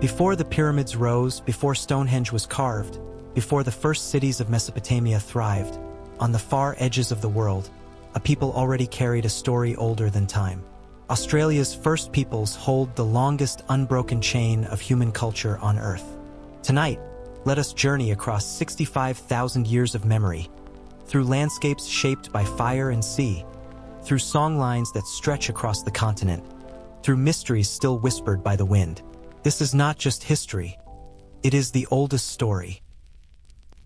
Before the pyramids rose, before Stonehenge was carved, before the first cities of Mesopotamia thrived, on the far edges of the world, a people already carried a story older than time. Australia's first peoples hold the longest unbroken chain of human culture on Earth. Tonight, let us journey across 65,000 years of memory, through landscapes shaped by fire and sea, through songlines that stretch across the continent, through mysteries still whispered by the wind. This is not just history, it is the oldest story.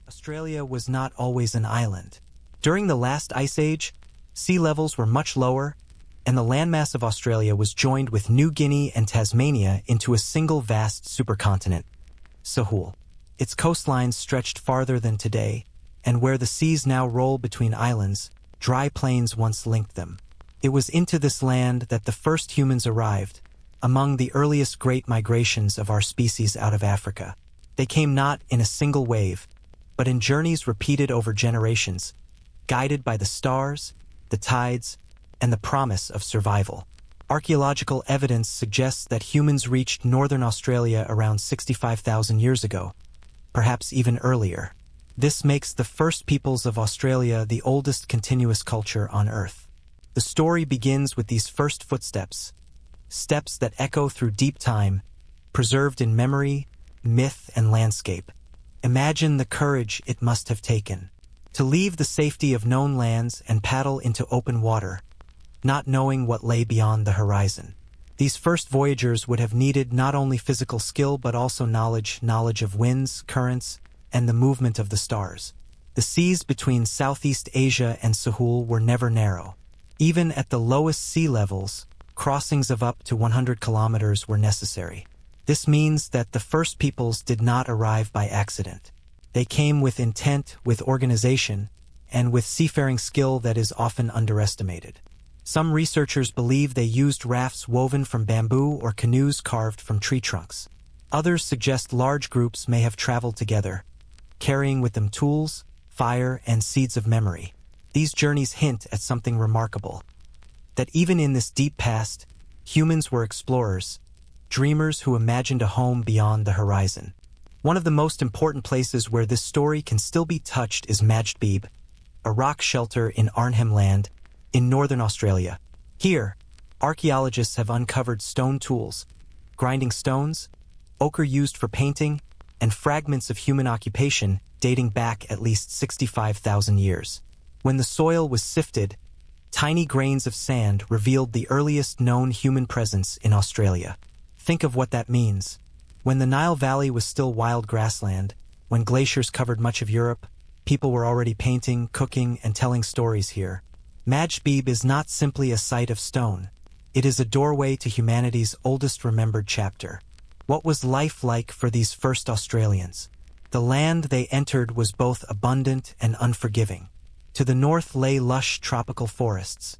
Australia was not always an island. During the last ice age, sea levels were much lower, and the landmass of Australia was joined with New Guinea and Tasmania into a single vast supercontinent, Sahul. Its coastlines stretched farther than today, and where the seas now roll between islands, dry plains once linked them. It was into this land that the first humans arrived, among the earliest great migrations of our species out of Africa. They came not in a single wave, but in journeys repeated over generations, guided by the stars, the tides, and the promise of survival. Archaeological evidence suggests that humans reached northern Australia around 65,000 years ago, perhaps even earlier. This makes the first peoples of Australia the oldest continuous culture on Earth. The story begins with these first footsteps, steps that echo through deep time, preserved in memory, myth, and landscape. Imagine the courage it must have taken to leave the safety of known lands and paddle into open water, not knowing what lay beyond the horizon. These first voyagers would have needed not only physical skill but also knowledge of winds, currents, and the movement of the stars. The seas between Southeast Asia and Sahul were never narrow. Even at the lowest sea levels, crossings of up to 100 kilometers were necessary. This means that the first peoples did not arrive by accident. They came with intent, with organization, and with seafaring skill that is often underestimated. Some researchers believe they used rafts woven from bamboo or canoes carved from tree trunks. Others suggest large groups may have traveled together, carrying with them tools, fire, and seeds of memory. These journeys hint at something remarkable, that even in this deep past, humans were explorers, dreamers who imagined a home beyond the horizon. One of the most important places where this story can still be touched is Madjedbebe, a rock shelter in Arnhem Land, in northern Australia. Here, archaeologists have uncovered stone tools, grinding stones, ochre used for painting, and fragments of human occupation dating back at least 65,000 years. When the soil was sifted, tiny grains of sand revealed the earliest known human presence in Australia. Think of what that means. When the Nile Valley was still wild grassland, when glaciers covered much of Europe, people were already painting, cooking, and telling stories here. Madjedbebe is not simply a site of stone. It is a doorway to humanity's oldest remembered chapter. What was life like for these first Australians? The land they entered was both abundant and unforgiving. To the north lay lush tropical forests.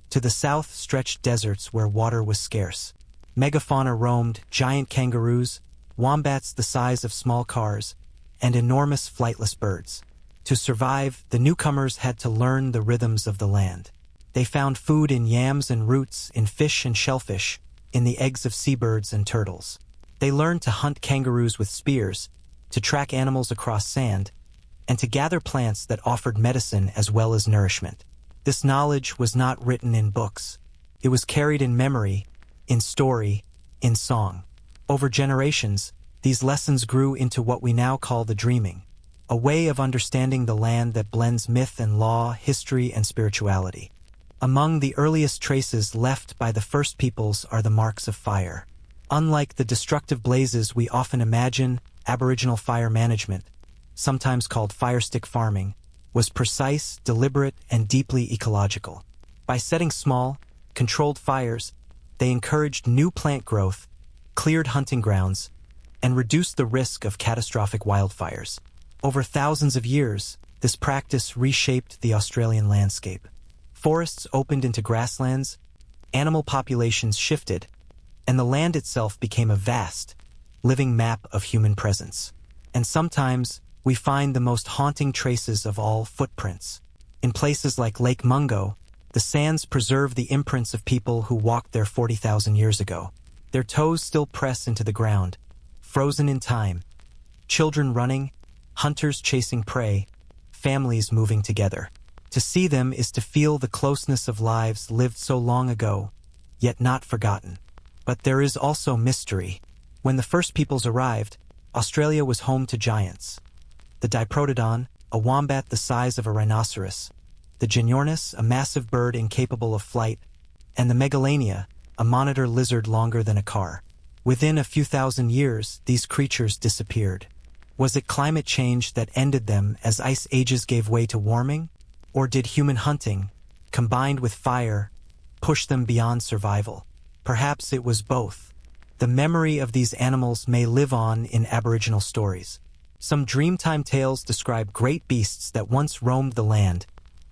To the south stretched deserts where water was scarce. Megafauna roamed, giant kangaroos, wombats the size of small cars, and enormous flightless birds. To survive, the newcomers had to learn the rhythms of the land. They found food in yams and roots, in fish and shellfish, in the eggs of seabirds and turtles. They learned to hunt kangaroos with spears, to track animals across sand, and to gather plants that offered medicine as well as nourishment. This knowledge was not written in books. It was carried in memory, in story, in song. Over generations, these lessons grew into what we now call the dreaming, a way of understanding the land that blends myth and law, history and spirituality. Among the earliest traces left by the first peoples are the marks of fire. Unlike the destructive blazes we often imagine, Aboriginal fire management, sometimes called fire stick farming, was precise, deliberate, and deeply ecological. By setting small, controlled fires, they encouraged new plant growth, cleared hunting grounds, and reduced the risk of catastrophic wildfires. Over thousands of years, this practice reshaped the Australian landscape. Forests opened into grasslands, animal populations shifted, and the land itself became a vast, living map of human presence. And sometimes, we find the most haunting traces of all: footprints. In places like Lake Mungo, the sands preserve the imprints of people who walked there 40,000 years ago. Their toes still press into the ground, frozen in time, children running, hunters chasing prey, families moving together. To see them is to feel the closeness of lives lived so long ago, yet not forgotten. But there is also mystery. When the first peoples arrived, Australia was home to giants. The Diprotodon, a wombat the size of a rhinoceros, the Ginornis, a massive bird incapable of flight, and the Megalania, a monitor lizard longer than a car. Within a few thousand years, these creatures disappeared. Was it climate change that ended them as ice ages gave way to warming? Or did human hunting, combined with fire, push them beyond survival? Perhaps it was both. The memory of these animals may live on in Aboriginal stories. Some Dreamtime tales describe great beasts that once roamed the land,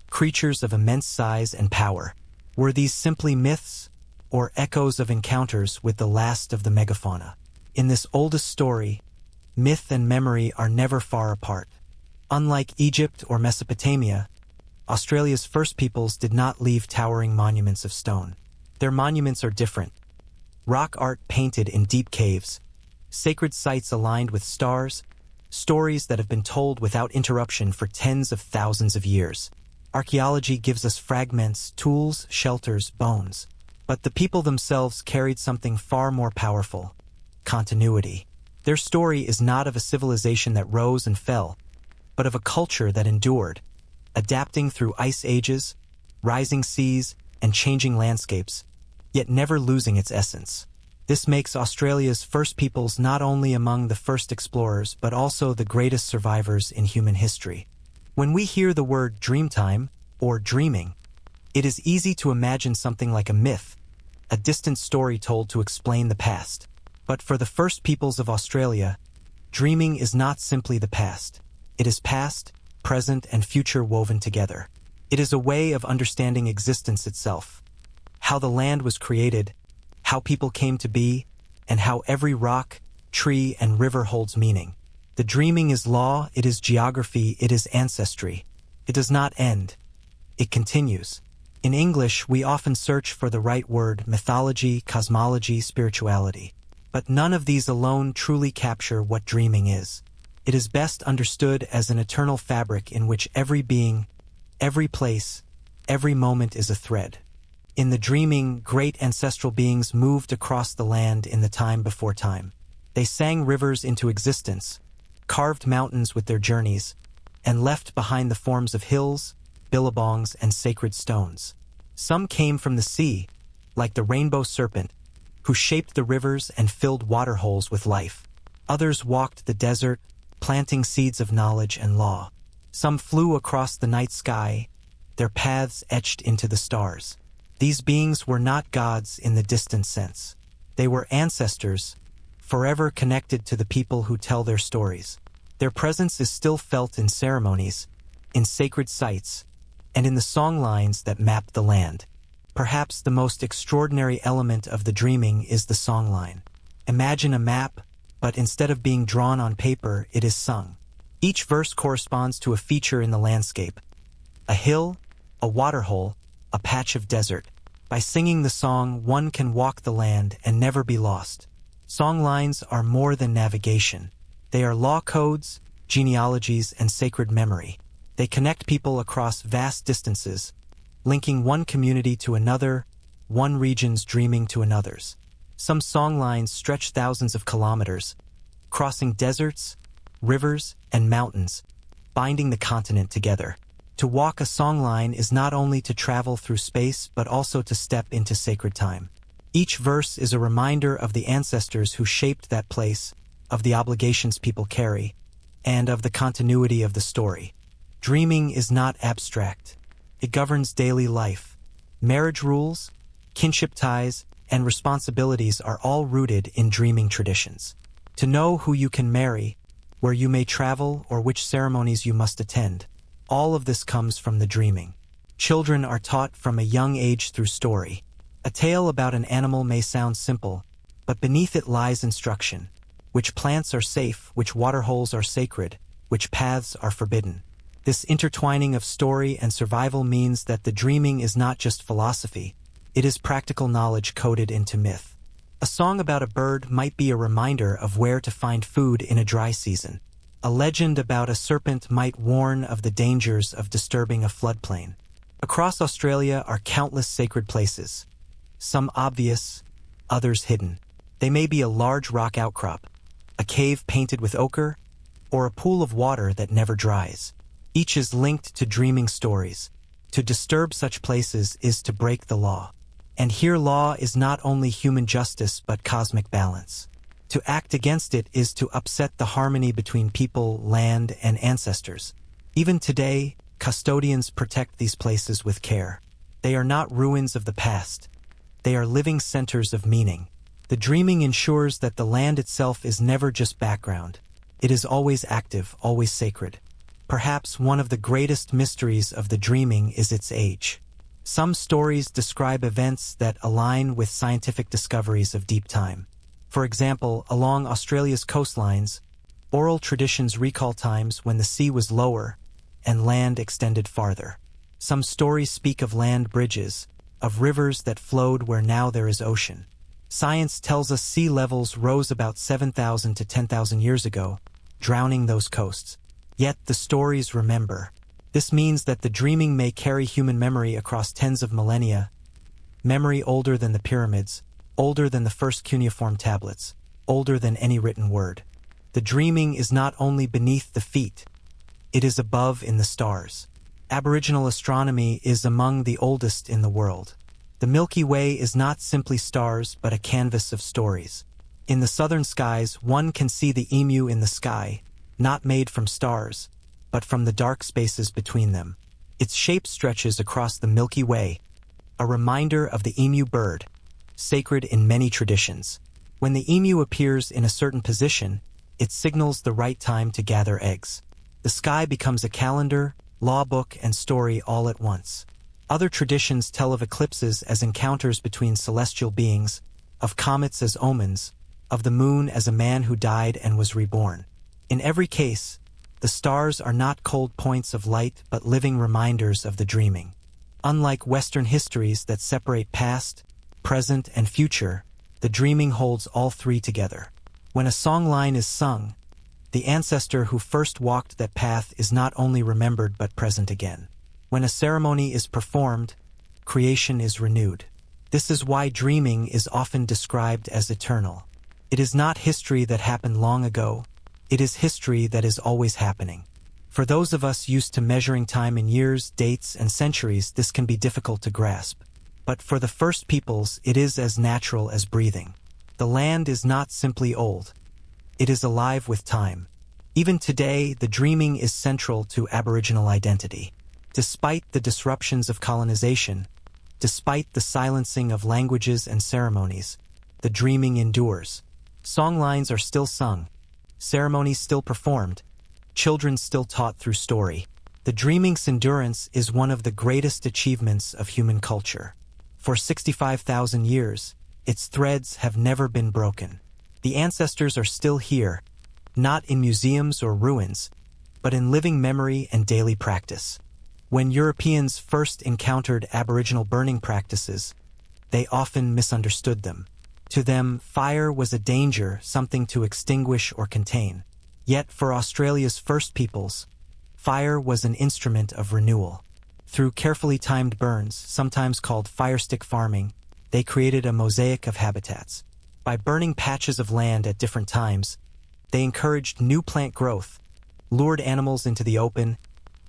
creatures of immense size and power. Were these simply myths, or echoes of encounters with the last of the megafauna? In this oldest story, myth and memory are never far apart. Unlike Egypt or Mesopotamia, Australia's first peoples did not leave towering monuments of stone. Their monuments are different. Rock art painted in deep caves, sacred sites aligned with stars, stories that have been told without interruption for tens of thousands of years. Archaeology gives us fragments, tools, shelters, bones. But the people themselves carried something far more powerful: continuity. Their story is not of a civilization that rose and fell, but of a culture that endured, adapting through ice ages, rising seas, and changing landscapes, yet never losing its essence. This makes Australia's first peoples not only among the first explorers but also the greatest survivors in human history. When we hear the word Dreamtime, or dreaming, it is easy to imagine something like a myth, a distant story told to explain the past. But for the first peoples of Australia, dreaming is not simply the past. It is past, present, and future woven together. It is a way of understanding existence itself, how the land was created, how people came to be, and how every rock, tree, and river holds meaning. The dreaming is law, it is geography, it is ancestry. It does not end. It continues. In English, we often search for the right word: mythology, cosmology, spirituality. But none of these alone truly capture what dreaming is. It is best understood as an eternal fabric in which every being, every place, every moment is a thread. In the dreaming, great ancestral beings moved across the land in the time before time. They sang rivers into existence, carved mountains with their journeys, and left behind the forms of hills, billabongs, and sacred stones. Some came from the sea, like the rainbow serpent, who shaped the rivers and filled waterholes with life. Others walked the desert, planting seeds of knowledge and law. Some flew across the night sky, their paths etched into the stars. These beings were not gods in the distant sense. They were ancestors, forever connected to the people who tell their stories. Their presence is still felt in ceremonies, in sacred sites, and in the songlines that map the land. Perhaps the most extraordinary element of the dreaming is the songline. Imagine a map, but instead of being drawn on paper, it is sung. Each verse corresponds to a feature in the landscape: a hill, a waterhole, a patch of desert. By singing the song, one can walk the land and never be lost. Songlines are more than navigation. They are law codes, genealogies, and sacred memory. They connect people across vast distances, linking one community to another, one region's dreaming to another's. Some songlines stretch thousands of kilometers, crossing deserts, rivers, and mountains, binding the continent together. To walk a songline is not only to travel through space but also to step into sacred time. Each verse is a reminder of the ancestors who shaped that place, of the obligations people carry, and of the continuity of the story. Dreaming is not abstract. It governs daily life. Marriage rules, kinship ties, and responsibilities are all rooted in dreaming traditions. To know who you can marry, where you may travel, or which ceremonies you must attend, all of this comes from the dreaming. Children are taught from a young age through story. A tale about an animal may sound simple, but beneath it lies instruction. Which plants are safe, which waterholes are sacred, which paths are forbidden. This intertwining of story and survival means that the dreaming is not just philosophy, it is practical knowledge coded into myth. A song about a bird might be a reminder of where to find food in a dry season. A legend about a serpent might warn of the dangers of disturbing a floodplain. Across Australia are countless sacred places, some obvious, others hidden. They may be a large rock outcrop, a cave painted with ochre, or a pool of water that never dries. Each is linked to dreaming stories. To disturb such places is to break the law. And here law is not only human justice but cosmic balance. To act against it is to upset the harmony between people, land, and ancestors. Even today, custodians protect these places with care. They are not ruins of the past. They are living centers of meaning. The dreaming ensures that the land itself is never just background. It is always active, always sacred. Perhaps one of the greatest mysteries of the dreaming is its age. Some stories describe events that align with scientific discoveries of deep time. For example, along Australia's coastlines, oral traditions recall times when the sea was lower and land extended farther. Some stories speak of land bridges, of rivers that flowed where now there is ocean. Science tells us sea levels rose about 7,000 to 10,000 years ago, drowning those coasts. Yet the stories remember. This means that the dreaming may carry human memory across tens of millennia, memory older than the pyramids, older than the first cuneiform tablets, older than any written word. The dreaming is not only beneath the feet, it is above in the stars. Aboriginal astronomy is among the oldest in the world. The Milky Way is not simply stars but a canvas of stories. In the southern skies, one can see the emu in the sky, not made from stars, but from the dark spaces between them. Its shape stretches across the Milky Way, a reminder of the emu bird, sacred in many traditions. When the emu appears in a certain position, it signals the right time to gather eggs. The sky becomes a calendar, law book, and story all at once. Other traditions tell of eclipses as encounters between celestial beings, of comets as omens, of the moon as a man who died and was reborn. In every case, the stars are not cold points of light but living reminders of the dreaming. Unlike Western histories that separate past, present, and future, the dreaming holds all three together. When a songline is sung, the ancestor who first walked that path is not only remembered but present again. When a ceremony is performed, creation is renewed. This is why dreaming is often described as eternal. It is not history that happened long ago. It is history that is always happening. For those of us used to measuring time in years, dates, and centuries, this can be difficult to grasp. But for the first peoples, it is as natural as breathing. The land is not simply old. It is alive with time. Even today, the dreaming is central to Aboriginal identity. Despite the disruptions of colonization, despite the silencing of languages and ceremonies, the dreaming endures. Songlines are still sung, ceremonies still performed, children still taught through story. The dreaming's endurance is one of the greatest achievements of human culture. For 65,000 years, its threads have never been broken. The ancestors are still here, not in museums or ruins, but in living memory and daily practice. When Europeans first encountered Aboriginal burning practices, they often misunderstood them. To them, fire was a danger, something to extinguish or contain. Yet for Australia's first peoples, fire was an instrument of renewal. Through carefully timed burns, sometimes called firestick farming, they created a mosaic of habitats. By burning patches of land at different times, they encouraged new plant growth, lured animals into the open,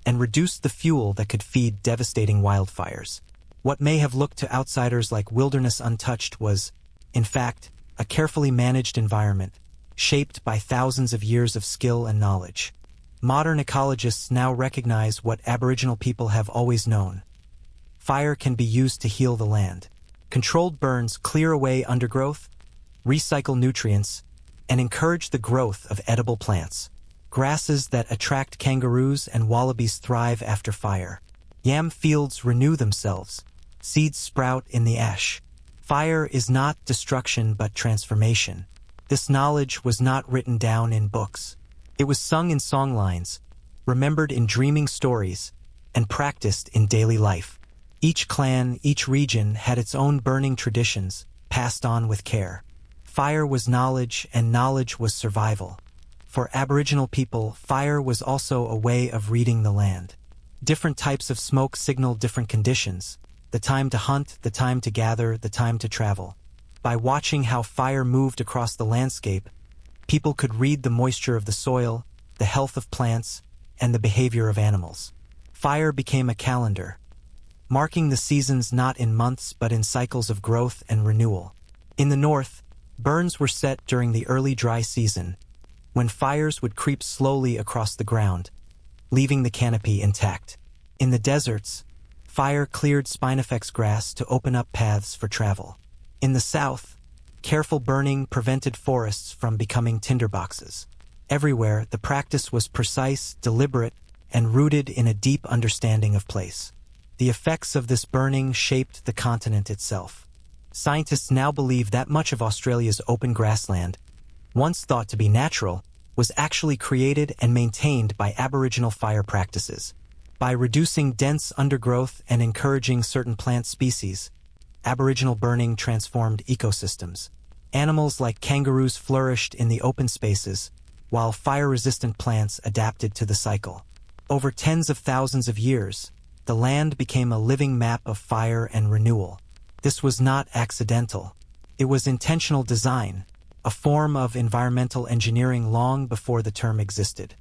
and reduced the fuel that could feed devastating wildfires. What may have looked to outsiders like wilderness untouched was, in fact, a carefully managed environment, shaped by thousands of years of skill and knowledge. Modern ecologists now recognize what Aboriginal people have always known. Fire can be used to heal the land. Controlled burns clear away undergrowth, recycle nutrients, and encourage the growth of edible plants. Grasses that attract kangaroos and wallabies thrive after fire. Yam fields renew themselves. Seeds sprout in the ash. Fire is not destruction but transformation. This knowledge was not written down in books. It was sung in songlines, remembered in dreaming stories, and practiced in daily life. Each clan, each region had its own burning traditions, passed on with care. Fire was knowledge, and knowledge was survival. For Aboriginal people, fire was also a way of reading the land. Different types of smoke signaled different conditions: the time to hunt, the time to gather, the time to travel. By watching how fire moved across the landscape, people could read the moisture of the soil, the health of plants, and the behavior of animals. Fire became a calendar, marking the seasons not in months but in cycles of growth and renewal. In the north, burns were set during the early dry season, when fires would creep slowly across the ground, leaving the canopy intact. In the deserts, fire cleared spinifex grass to open up paths for travel. In the south, careful burning prevented forests from becoming tinderboxes. Everywhere, the practice was precise, deliberate, and rooted in a deep understanding of place. The effects of this burning shaped the continent itself. Scientists now believe that much of Australia's open grassland, once thought to be natural, was actually created and maintained by Aboriginal fire practices. By reducing dense undergrowth and encouraging certain plant species, Aboriginal burning transformed ecosystems. Animals like kangaroos flourished in the open spaces, while fire-resistant plants adapted to the cycle. Over tens of thousands of years, the land became a living map of fire and renewal. This was not accidental. It was intentional design, a form of environmental engineering long before the term existed.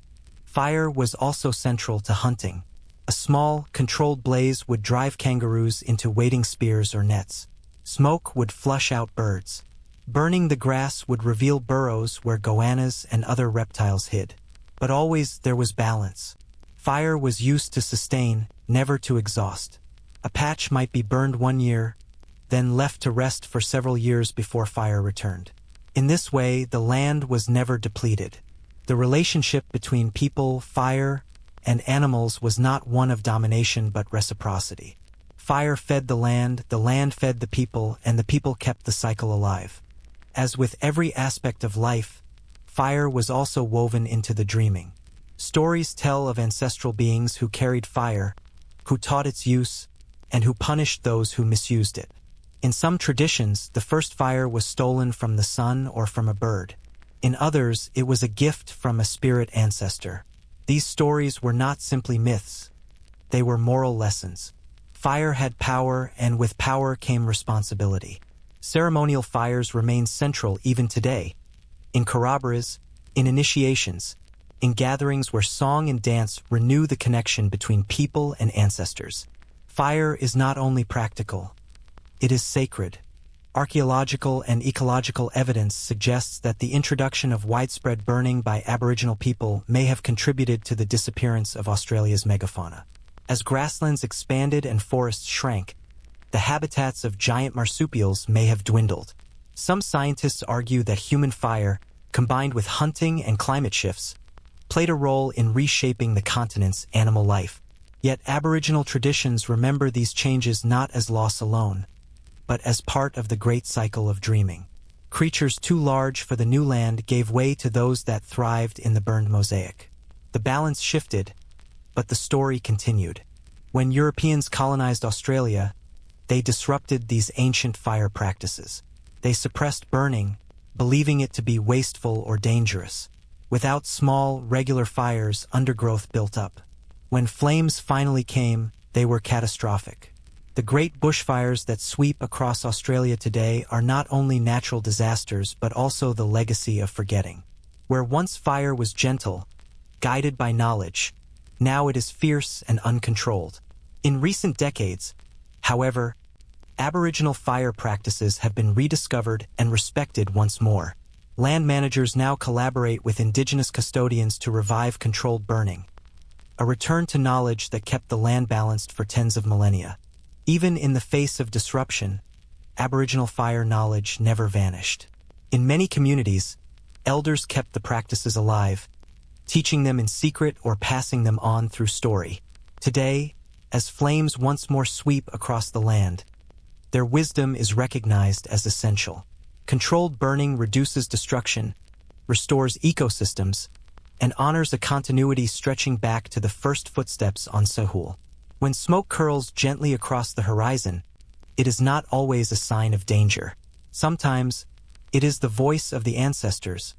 Fire was also central to hunting. A small, controlled blaze would drive kangaroos into waiting spears or nets. Smoke would flush out birds. Burning the grass would reveal burrows where goannas and other reptiles hid. But always there was balance. Fire was used to sustain, never to exhaust. A patch might be burned 1 year, then left to rest for several years before fire returned. In this way, the land was never depleted. The relationship between people, fire, and animals was not one of domination but reciprocity. Fire fed the land fed the people, and the people kept the cycle alive. As with every aspect of life, fire was also woven into the dreaming. Stories tell of ancestral beings who carried fire, who taught its use, and who punished those who misused it. In some traditions, the first fire was stolen from the sun or from a bird. In others, it was a gift from a spirit ancestor. These stories were not simply myths. They were moral lessons. Fire had power, and with power came responsibility. Ceremonial fires remain central even today. In corroborees, in initiations, in gatherings where song and dance renew the connection between people and ancestors. Fire is not only practical, it is sacred. Archaeological and ecological evidence suggests that the introduction of widespread burning by Aboriginal people may have contributed to the disappearance of Australia's megafauna. As grasslands expanded and forests shrank, the habitats of giant marsupials may have dwindled. Some scientists argue that human fire, combined with hunting and climate shifts, played a role in reshaping the continent's animal life. Yet Aboriginal traditions remember these changes not as loss alone, but as part of the great cycle of dreaming. Creatures too large for the new land gave way to those that thrived in the burned mosaic. The balance shifted, but the story continued. When Europeans colonized Australia, they disrupted these ancient fire practices. They suppressed burning, believing it to be wasteful or dangerous. Without small, regular fires, undergrowth built up. When flames finally came, they were catastrophic. The great bushfires that sweep across Australia today are not only natural disasters but also the legacy of forgetting. Where once fire was gentle, guided by knowledge, now it is fierce and uncontrolled. In recent decades, however, Aboriginal fire practices have been rediscovered and respected once more. Land managers now collaborate with Indigenous custodians to revive controlled burning, a return to knowledge that kept the land balanced for tens of millennia. Even in the face of disruption, Aboriginal fire knowledge never vanished. In many communities, elders kept the practices alive, teaching them in secret or passing them on through story. Today, as flames once more sweep across the land, their wisdom is recognized as essential. Controlled burning reduces destruction, restores ecosystems, and honors a continuity stretching back to the first footsteps on Sahul. When smoke curls gently across the horizon, it is not always a sign of danger. Sometimes, It is the voice of the ancestors,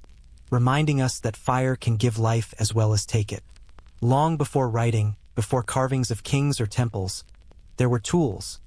reminding us that fire can give life as well as take it. Long before writing, before carvings of kings or temples, there were tools.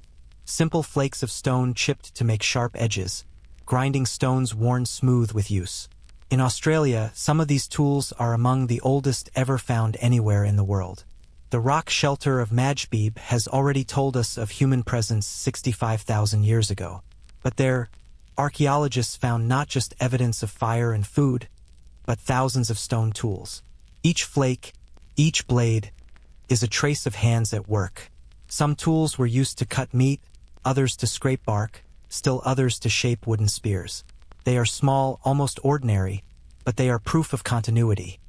Simple flakes of stone chipped to make sharp edges, grinding stones worn smooth with use. In Australia, some of these tools are among the oldest ever found anywhere in the world. The rock shelter of Madjedbebe has already told us of human presence 65,000 years ago. But there, archaeologists found not just evidence of fire and food, but thousands of stone tools. Each flake, each blade, is a trace of hands at work. Some tools were used to cut meat, others to scrape bark, still others to shape wooden spears. They are small, almost ordinary, but they are proof of continuity,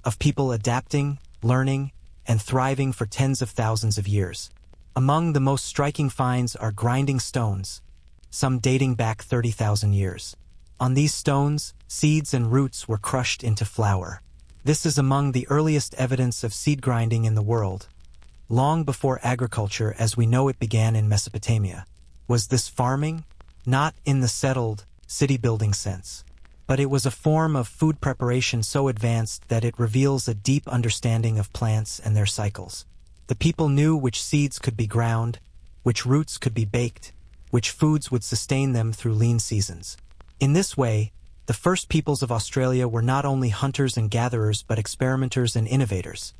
of people adapting, learning, and thriving for tens of thousands of years. Among the most striking finds are grinding stones, some dating back 30,000 years. On these stones, seeds and roots were crushed into flour. This is among the earliest evidence of seed grinding in the world, long before agriculture as we know it began in Mesopotamia. Was this farming? Not in the settled, city-building sense. But it was a form of food preparation so advanced that it reveals a deep understanding of plants and their cycles. The people knew which seeds could be ground, which roots could be baked, which foods would sustain them through lean seasons. In this way, the first peoples of Australia were not only hunters and gatherers but experimenters and innovators,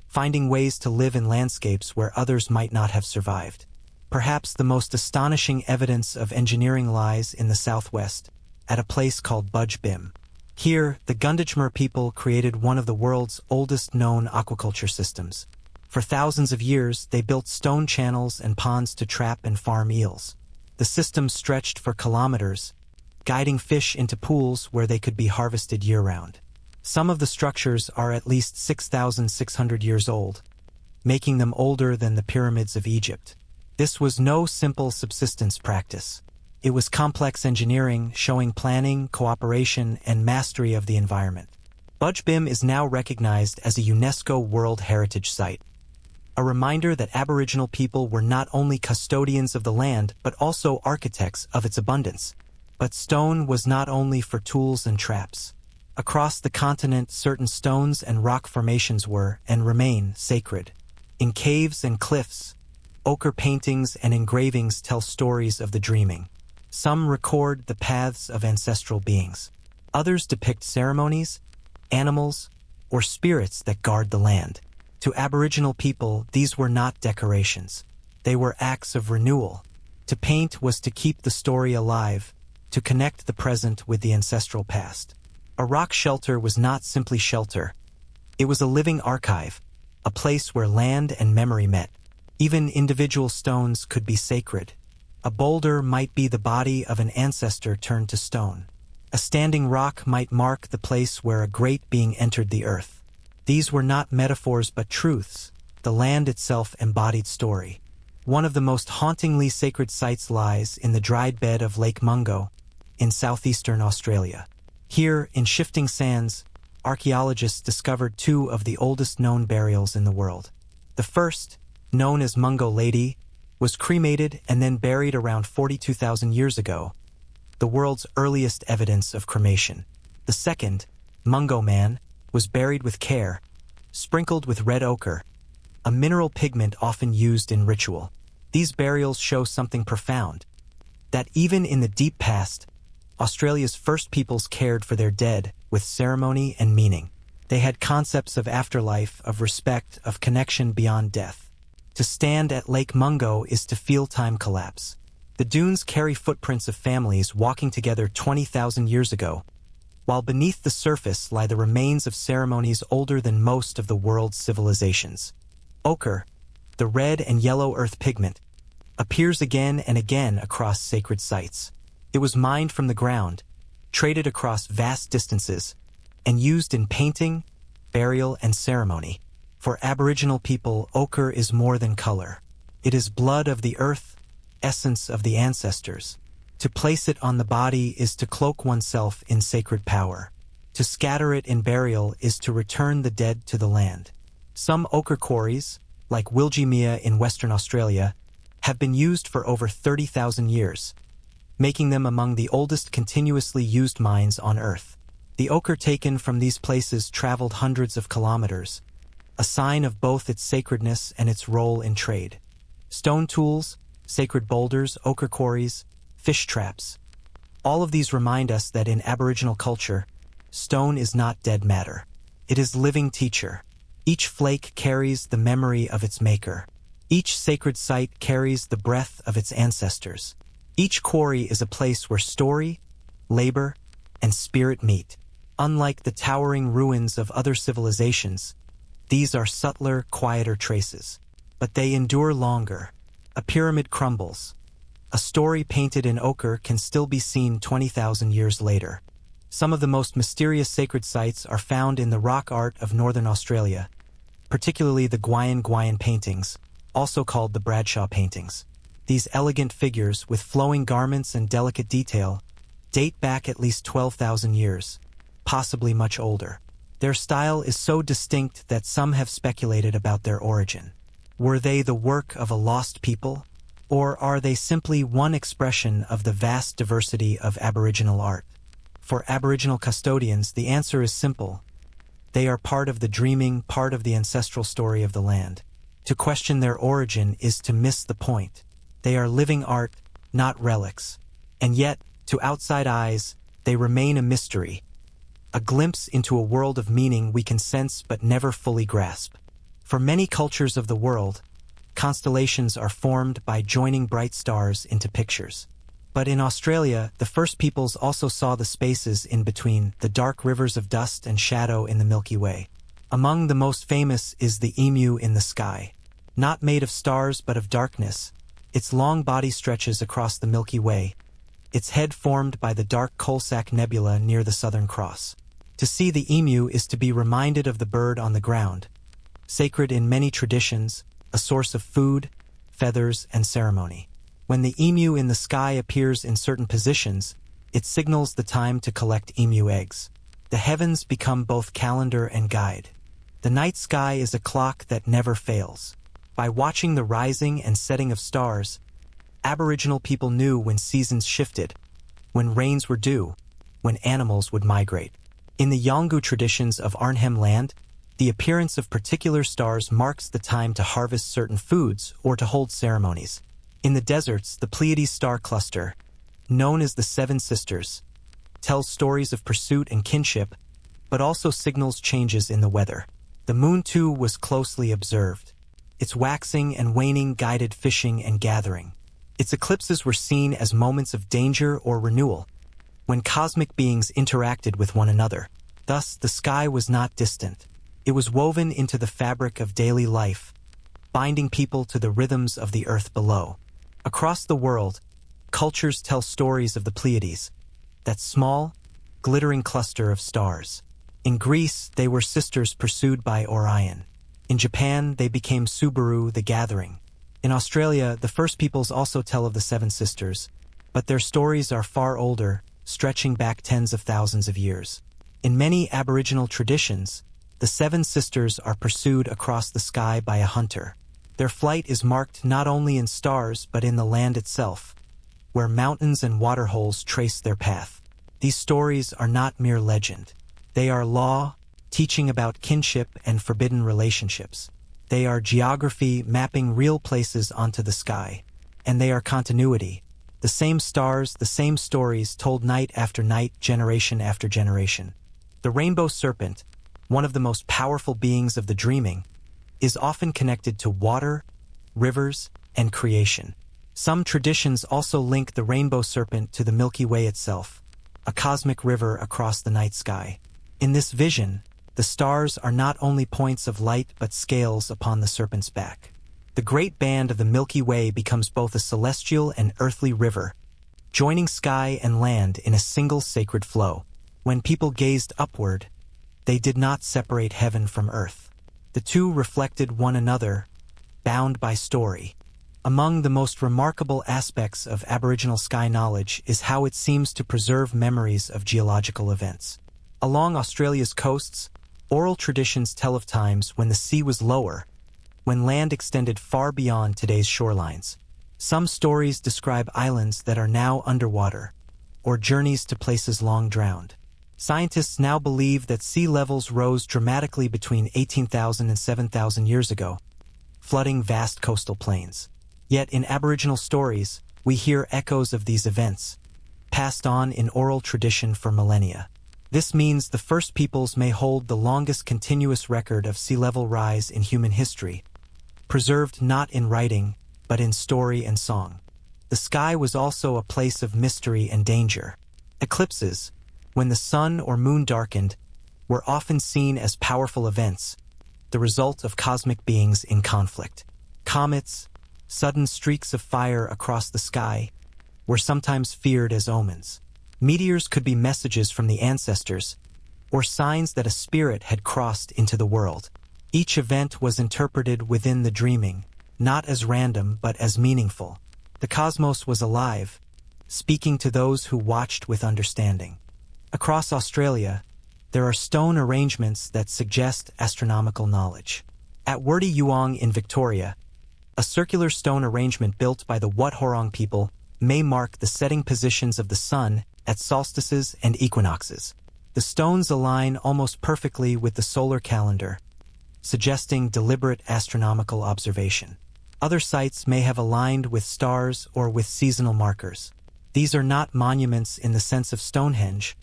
finding ways to live in landscapes where others might not have survived. Perhaps the most astonishing evidence of engineering lies in the southwest, at a place called Budj Bim. Here, the Gunditjmur people created one of the world's oldest known aquaculture systems. For thousands of years, they built stone channels and ponds to trap and farm eels. The system stretched for kilometers, guiding fish into pools where they could be harvested year-round. Some of the structures are at least 6,600 years old, making them older than the pyramids of Egypt. This was no simple subsistence practice. It was complex engineering showing planning, cooperation, and mastery of the environment. Budj Bim is now recognized as a UNESCO World Heritage Site, a reminder that Aboriginal people were not only custodians of the land but also architects of its abundance. But stone was not only for tools and traps. Across the continent, certain stones and rock formations were, and remain, sacred. In caves and cliffs, ochre paintings and engravings tell stories of the dreaming. Some record the paths of ancestral beings. Others depict ceremonies, animals, or spirits that guard the land. To Aboriginal people, these were not decorations. They were acts of renewal. To paint was to keep the story alive, to connect the present with the ancestral past. A rock shelter was not simply shelter. It was a living archive, a place where land and memory met. Even individual stones could be sacred. A boulder might be the body of an ancestor turned to stone. A standing rock might mark the place where a great being entered the earth. These were not metaphors but truths. The land itself embodied story. One of the most hauntingly sacred sites lies in the dried bed of Lake Mungo, in southeastern Australia. Here, in shifting sands, archaeologists discovered two of the oldest known burials in the world. The first, known as Mungo Lady, was cremated and then buried around 42,000 years ago, the world's earliest evidence of cremation. The second, Mungo Man, was buried with care, sprinkled with red ochre, a mineral pigment often used in ritual. These burials show something profound, that even in the deep past, Australia's first peoples cared for their dead with ceremony and meaning. They had concepts of afterlife, of respect, of connection beyond death. To stand at Lake Mungo is to feel time collapse. The dunes carry footprints of families walking together 20,000 years ago, while beneath the surface lie the remains of ceremonies older than most of the world's civilizations. Ochre, the red and yellow earth pigment, appears again and again across sacred sites. It was mined from the ground, traded across vast distances, and used in painting, burial, and ceremony. For Aboriginal people, ochre is more than color. It is blood of the earth, essence of the ancestors. To place it on the body is to cloak oneself in sacred power. To scatter it in burial is to return the dead to the land. Some ochre quarries, like Wilgimia in Western Australia, have been used for over 30,000 years. making them among the oldest continuously used mines on Earth. The ochre taken from these places traveled hundreds of kilometers, a sign of both its sacredness and its role in trade. Stone tools, sacred boulders, ochre quarries, fish traps. All of these remind us that in Aboriginal culture, stone is not dead matter. It is living teacher. Each flake carries the memory of its maker. Each sacred site carries the breath of its ancestors. Each quarry is a place where story, labor, and spirit meet. Unlike the towering ruins of other civilizations, these are subtler, quieter traces. But they endure longer. A pyramid crumbles. A story painted in ochre can still be seen 20,000 years later. Some of the most mysterious sacred sites are found in the rock art of Northern Australia, particularly the Gwian paintings, also called the Bradshaw paintings. These elegant figures, with flowing garments and delicate detail, date back at least 12,000 years, possibly much older. Their style is so distinct that some have speculated about their origin. Were they the work of a lost people? Or are they simply one expression of the vast diversity of Aboriginal art? For Aboriginal custodians, the answer is simple. They are part of the dreaming, part of the ancestral story of the land. To question their origin is to miss the point. They are living art, not relics. And yet, to outside eyes, they remain a mystery, a glimpse into a world of meaning we can sense but never fully grasp. For many cultures of the world, constellations are formed by joining bright stars into pictures. But in Australia, the first peoples also saw the spaces in between, the dark rivers of dust and shadow in the Milky Way. Among the most famous is the emu in the sky. Not made of stars but of darkness, its long body stretches across the Milky Way, its head formed by the dark Coalsack Nebula near the Southern Cross. To see the emu is to be reminded of the bird on the ground, sacred in many traditions, a source of food, feathers, and ceremony. When the emu in the sky appears in certain positions, it signals the time to collect emu eggs. The heavens become both calendar and guide. The night sky is a clock that never fails. By watching the rising and setting of stars, Aboriginal people knew when seasons shifted, when rains were due, when animals would migrate. In the Yolngu traditions of Arnhem Land, the appearance of particular stars marks the time to harvest certain foods or to hold ceremonies. In the deserts, the Pleiades star cluster, known as the Seven Sisters, tells stories of pursuit and kinship, but also signals changes in the weather. The moon, too, was closely observed. Its waxing and waning guided fishing and gathering. Its eclipses were seen as moments of danger or renewal, when cosmic beings interacted with one another. Thus, the sky was not distant. It was woven into the fabric of daily life, binding people to the rhythms of the earth below. Across the world, cultures tell stories of the Pleiades, that small, glittering cluster of stars. In Greece, they were sisters pursued by Orion. In Japan, they became Subaru, the Gathering. In Australia, the First Peoples also tell of the Seven Sisters, but their stories are far older, stretching back tens of thousands of years. In many Aboriginal traditions, the Seven Sisters are pursued across the sky by a hunter. Their flight is marked not only in stars but in the land itself, where mountains and waterholes trace their path. These stories are not mere legend. They are law, teaching about kinship and forbidden relationships. They are geography, mapping real places onto the sky. And they are continuity. The same stars, the same stories told night after night, generation after generation. The rainbow serpent, one of the most powerful beings of the dreaming, is often connected to water, rivers, and creation. Some traditions also link the rainbow serpent to the Milky Way itself, a cosmic river across the night sky. In this vision, the stars are not only points of light but scales upon the serpent's back. The great band of the Milky Way becomes both a celestial and earthly river, joining sky and land in a single sacred flow. When people gazed upward, they did not separate heaven from earth. The two reflected one another, bound by story. Among the most remarkable aspects of Aboriginal sky knowledge is how it seems to preserve memories of geological events. Along Australia's coasts, oral traditions tell of times when the sea was lower, when land extended far beyond today's shorelines. Some stories describe islands that are now underwater, or journeys to places long drowned. Scientists now believe that sea levels rose dramatically between 18,000 and 7,000 years ago, flooding vast coastal plains. Yet in Aboriginal stories, we hear echoes of these events, passed on in oral tradition for millennia. This means the first peoples may hold the longest continuous record of sea level rise in human history, preserved not in writing, but in story and song. The sky was also a place of mystery and danger. Eclipses, when the sun or moon darkened, were often seen as powerful events, the result of cosmic beings in conflict. Comets, sudden streaks of fire across the sky, were sometimes feared as omens. Meteors could be messages from the ancestors, or signs that a spirit had crossed into the world. Each event was interpreted within the dreaming, not as random but as meaningful. The cosmos was alive, speaking to those who watched with understanding. Across Australia, there are stone arrangements that suggest astronomical knowledge. At Wurdi Yuang in Victoria, a circular stone arrangement built by the Wat Horong people may mark the setting positions of the sun at solstices and equinoxes. The stones align almost perfectly with the solar calendar, suggesting deliberate astronomical observation. Other sites may have aligned with stars or with seasonal markers. These are not monuments in the sense of Stonehenge,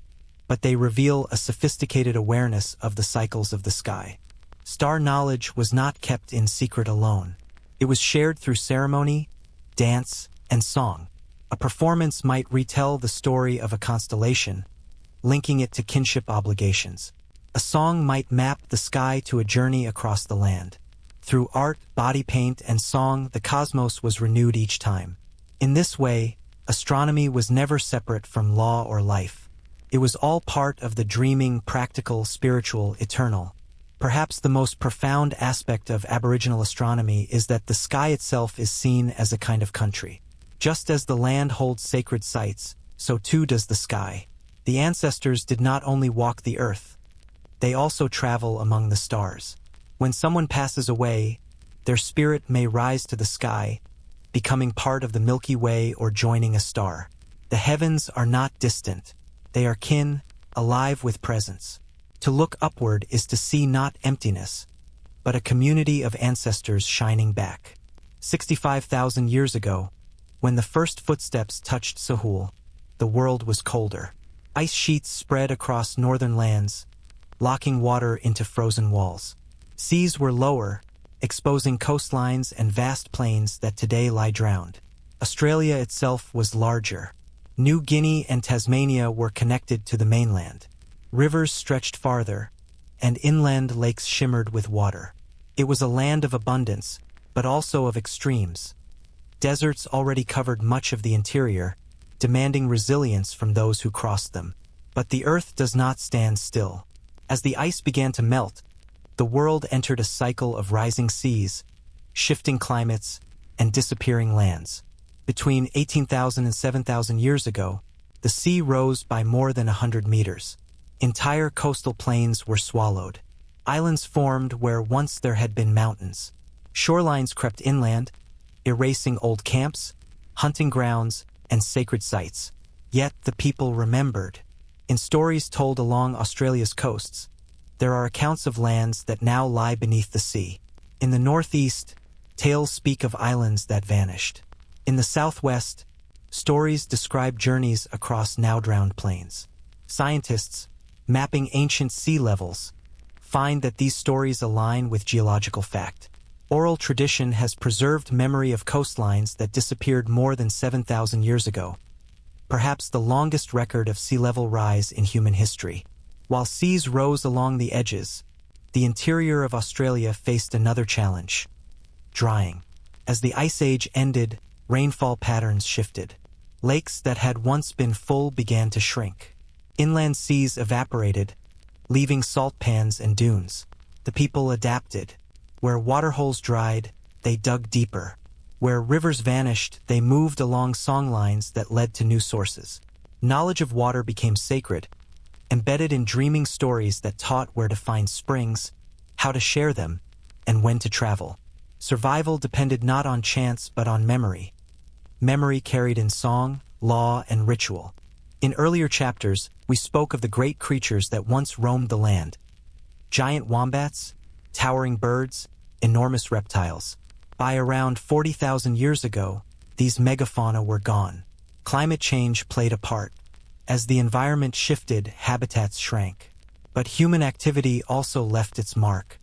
but they reveal a sophisticated awareness of the cycles of the sky. Star knowledge was not kept in secret alone. It was shared through ceremony, dance, and song. A performance might retell the story of a constellation, linking it to kinship obligations. A song might map the sky to a journey across the land. Through art, body paint, and song, the cosmos was renewed each time. In this way, astronomy was never separate from law or life. It was all part of the dreaming, practical, spiritual, eternal. Perhaps the most profound aspect of Aboriginal astronomy is that the sky itself is seen as a kind of country. Just as the land holds sacred sites, so too does the sky. The ancestors did not only walk the earth, they also travel among the stars. When someone passes away, their spirit may rise to the sky, becoming part of the Milky Way or joining a star. The heavens are not distant. They are kin, alive with presence. To look upward is to see not emptiness, but a community of ancestors shining back. 65,000 years ago, when the first footsteps touched Sahul, the world was colder. Ice sheets spread across northern lands, locking water into frozen walls. Seas were lower, exposing coastlines and vast plains that today lie drowned. Australia itself was larger. New Guinea and Tasmania were connected to the mainland. Rivers stretched farther, and inland lakes shimmered with water. It was a land of abundance, but also of extremes. Deserts already covered much of the interior, demanding resilience from those who crossed them. But the earth does not stand still. As the ice began to melt, the world entered a cycle of rising seas, shifting climates, and disappearing lands. Between 18,000 and 7,000 years ago, the sea rose by more than 100 meters. Entire coastal plains were swallowed. Islands formed where once there had been mountains. Shorelines crept inland, erasing old camps, hunting grounds, and sacred sites. Yet the people remembered. In stories told along Australia's coasts, there are accounts of lands that now lie beneath the sea. In the northeast, tales speak of islands that vanished. In the southwest, stories describe journeys across now-drowned plains. Scientists, mapping ancient sea levels, find that these stories align with geological fact. Oral tradition has preserved memory of coastlines that disappeared more than 7,000 years ago, perhaps the longest record of sea level rise in human history. While seas rose along the edges, the interior of Australia faced another challenge: drying. As the Ice Age ended, rainfall patterns shifted. Lakes that had once been full began to shrink. Inland seas evaporated, leaving salt pans and dunes. The people adapted. Where waterholes dried, they dug deeper. Where rivers vanished, they moved along songlines that led to new sources. Knowledge of water became sacred, embedded in dreaming stories that taught where to find springs, how to share them, and when to travel. Survival depended not on chance but on memory. memory carried in song, law, and ritual. In earlier chapters, we spoke of the great creatures that once roamed the land. Giant wombats, towering birds, enormous reptiles. By around 40,000 years ago, these megafauna were gone. Climate change played a part. As the environment shifted, habitats shrank. But human activity also left its mark.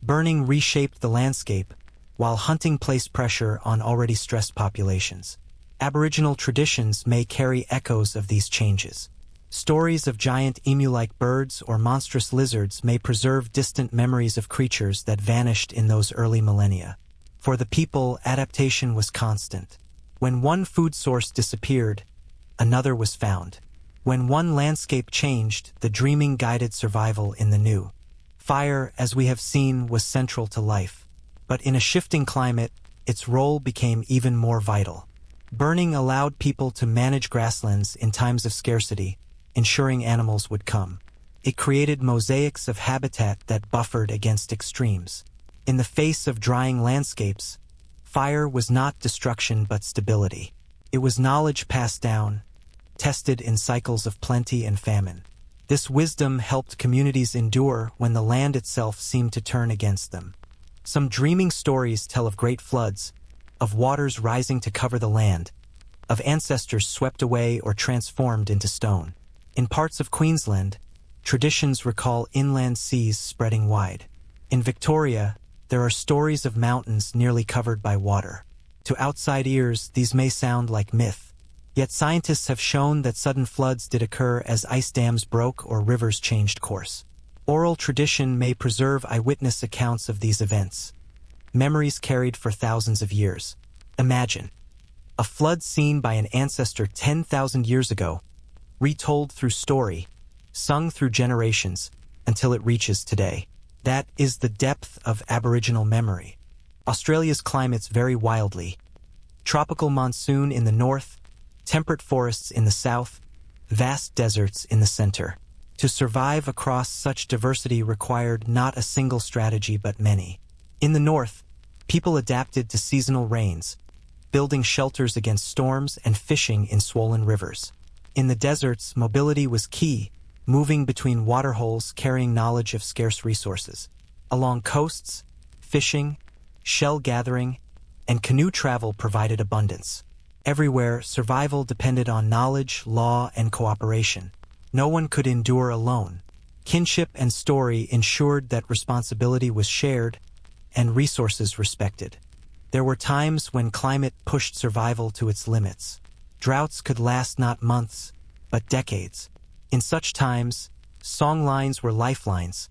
Burning reshaped the landscape, while hunting placed pressure on already stressed populations. Aboriginal traditions may carry echoes of these changes. Stories of giant emu-like birds or monstrous lizards may preserve distant memories of creatures that vanished in those early millennia. For the people, adaptation was constant. When one food source disappeared, another was found. When one landscape changed, the dreaming guided survival in the new. Fire, as we have seen, was central to life. But in a shifting climate, its role became even more vital. Burning allowed people to manage grasslands in times of scarcity, ensuring animals would come. It created mosaics of habitat that buffered against extremes. In the face of drying landscapes, fire was not destruction but stability. It was knowledge passed down, tested in cycles of plenty and famine. This wisdom helped communities endure when the land itself seemed to turn against them. Some dreaming stories tell of great floods, of waters rising to cover the land, of ancestors swept away or transformed into stone. In parts of Queensland, traditions recall inland seas spreading wide. In Victoria, there are stories of mountains nearly covered by water. To outside ears, these may sound like myth. Yet scientists have shown that sudden floods did occur as ice dams broke or rivers changed course. Oral tradition may preserve eyewitness accounts of these events. Memories carried for thousands of years. Imagine a flood seen by an ancestor 10,000 years ago, retold through story, sung through generations, until it reaches today. That is the depth of Aboriginal memory. Australia's climates vary wildly. Tropical monsoon in the north, temperate forests in the south, vast deserts in the center. To survive across such diversity required not a single strategy but many. In the north, people adapted to seasonal rains, building shelters against storms and fishing in swollen rivers. In the deserts, mobility was key, moving between waterholes carrying knowledge of scarce resources. Along coasts, fishing, shell gathering, and canoe travel provided abundance. Everywhere, survival depended on knowledge, law, and cooperation. No one could endure alone. Kinship and story ensured that responsibility was shared and resources respected. There were times when climate pushed survival to its limits. Droughts could last not months, but decades. In such times, songlines were lifelines,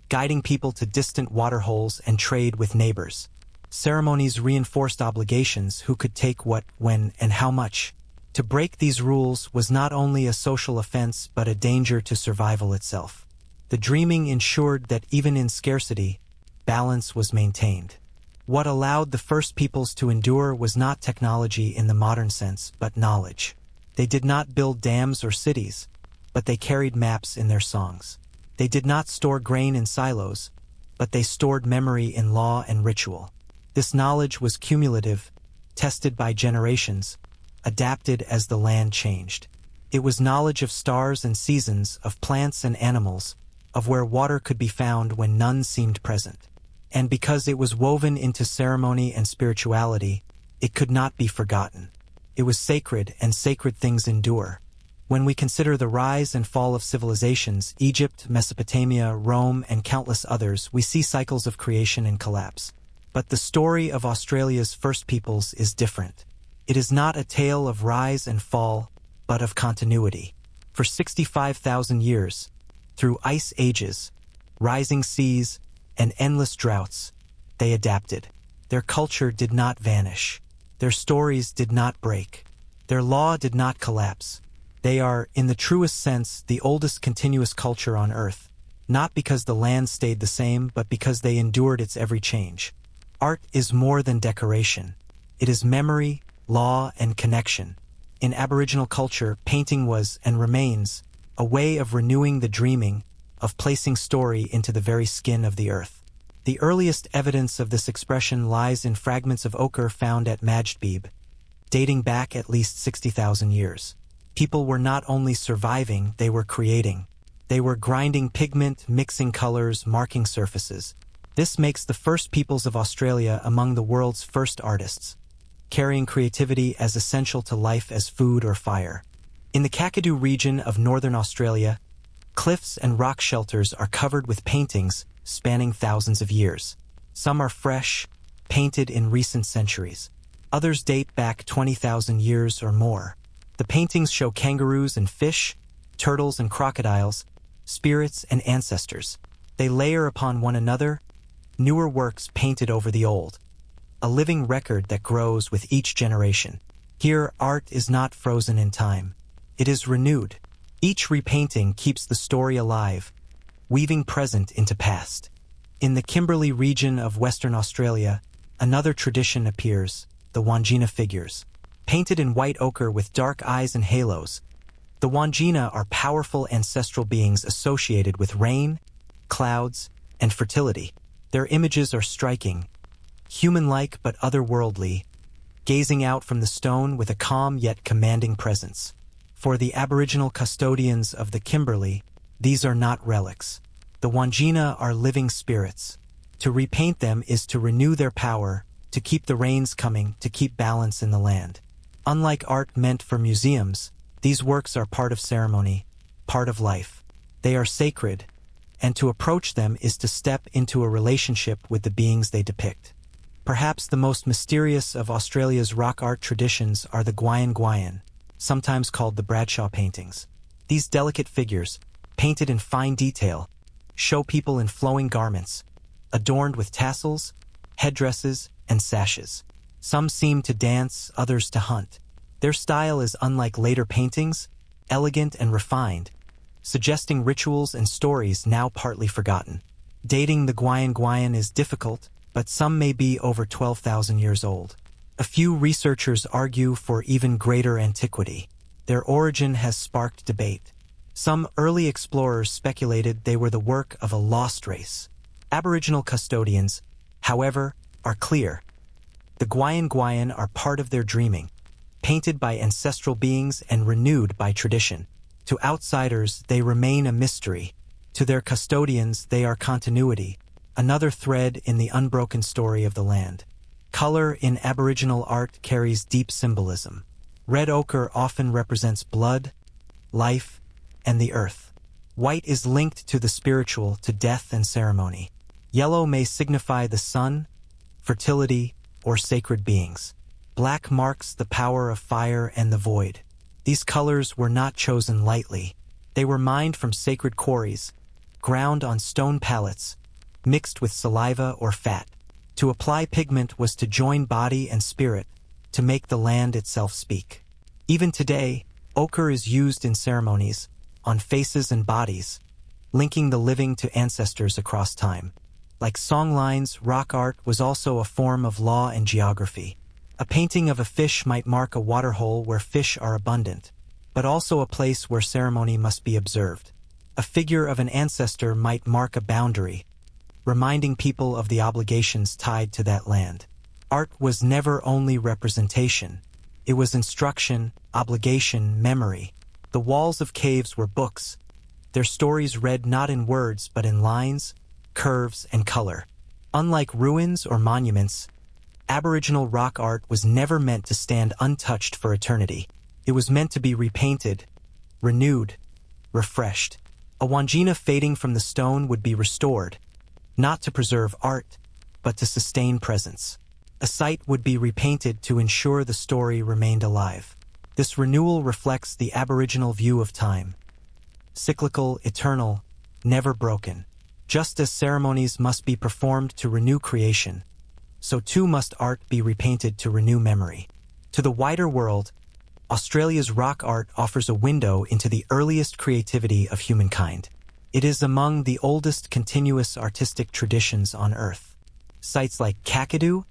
guiding people to distant waterholes and trade with neighbors. Ceremonies reinforced obligations: who could take what, when, and how much. To break these rules was not only a social offense but a danger to survival itself. The dreaming ensured that even in scarcity, balance was maintained. What allowed the first peoples to endure was not technology in the modern sense, but knowledge. They did not build dams or cities, but they carried maps in their songs. They did not store grain in silos, but they stored memory in law and ritual. This knowledge was cumulative, tested by generations, adapted as the land changed. It was knowledge of stars and seasons, of plants and animals, of where water could be found when none seemed present. And because it was woven into ceremony and spirituality, it could not be forgotten. It was sacred, and sacred things endure. When we consider the rise and fall of civilizations, Egypt, Mesopotamia, Rome, and countless others, we see cycles of creation and collapse. But the story of Australia's first peoples is different. It is not a tale of rise and fall, but of continuity. For 65,000 years, through ice ages, rising seas, and endless droughts, they adapted. Their culture did not vanish. Their stories did not break. Their law did not collapse. They are, in the truest sense, the oldest continuous culture on Earth, not because the land stayed the same, but because they endured its every change. Art is more than decoration. It is memory, law, and connection. In Aboriginal culture, painting was, and remains, a way of renewing the dreaming, of placing story into the very skin of the earth. The earliest evidence of this expression lies in fragments of ochre found at Madjedbebe, dating back at least 60,000 years. People were not only surviving, they were creating. They were grinding pigment, mixing colors, marking surfaces. This makes the first peoples of Australia among the world's first artists, carrying creativity as essential to life as food or fire. In the Kakadu region of northern Australia, cliffs and rock shelters are covered with paintings spanning thousands of years. Some are fresh, painted in recent centuries. Others date back 20,000 years or more. The paintings show kangaroos and fish, turtles and crocodiles, spirits and ancestors. They layer upon one another, newer works painted over the old, a living record that grows with each generation. Here, art is not frozen in time. It is renewed. Each repainting keeps the story alive, weaving present into past. In the Kimberley region of Western Australia, another tradition appears, the Wandjina figures. Painted in white ochre with dark eyes and halos, the Wandjina are powerful ancestral beings associated with rain, clouds, and fertility. Their images are striking, human-like but otherworldly, gazing out from the stone with a calm yet commanding presence. For the Aboriginal custodians of the Kimberley, these are not relics. The Wandjina are living spirits. To repaint them is to renew their power, to keep the rains coming, to keep balance in the land. Unlike art meant for museums, these works are part of ceremony, part of life. They are sacred, and to approach them is to step into a relationship with the beings they depict. Perhaps the most mysterious of Australia's rock art traditions are the Gwayan, sometimes called the Bradshaw paintings. These delicate figures, painted in fine detail, show people in flowing garments, adorned with tassels, headdresses, and sashes. Some seem to dance, others to hunt. Their style is unlike later paintings, elegant and refined, suggesting rituals and stories now partly forgotten. Dating the Gwayan is difficult, but some may be over 12,000 years old. A few researchers argue for even greater antiquity. Their origin has sparked debate. Some early explorers speculated they were the work of a lost race. Aboriginal custodians, however, are clear. The Gwayan are part of their dreaming, painted by ancestral beings and renewed by tradition. To outsiders, they remain a mystery. To their custodians, they are continuity, another thread in the unbroken story of the land. Color in Aboriginal art carries deep symbolism. Red ochre often represents blood, life, and the earth. White is linked to the spiritual, to death and ceremony. Yellow may signify the sun, fertility, or sacred beings. Black marks the power of fire and the void. These colors were not chosen lightly. They were mined from sacred quarries, ground on stone pallets, mixed with saliva or fat. To apply pigment was to join body and spirit, to make the land itself speak. Even today, ochre is used in ceremonies, on faces and bodies, linking the living to ancestors across time. Like songlines, rock art was also a form of law and geography. A painting of a fish might mark a waterhole where fish are abundant, but also a place where ceremony must be observed. A figure of an ancestor might mark a boundary, reminding people of the obligations tied to that land. Art was never only representation. It was instruction, obligation, memory. The walls of caves were books, their stories read not in words but in lines, curves, and color. Unlike ruins or monuments, Aboriginal rock art was never meant to stand untouched for eternity. It was meant to be repainted, renewed, refreshed. A Wandjina fading from the stone would be restored, not to preserve art, but to sustain presence. A site would be repainted to ensure the story remained alive. This renewal reflects the Aboriginal view of time. Cyclical, eternal, never broken. Just as ceremonies must be performed to renew creation, so too must art be repainted to renew memory. To the wider world, Australia's rock art offers a window into the earliest creativity of humankind. It is among the oldest continuous artistic traditions on Earth. Sites like Kakadu,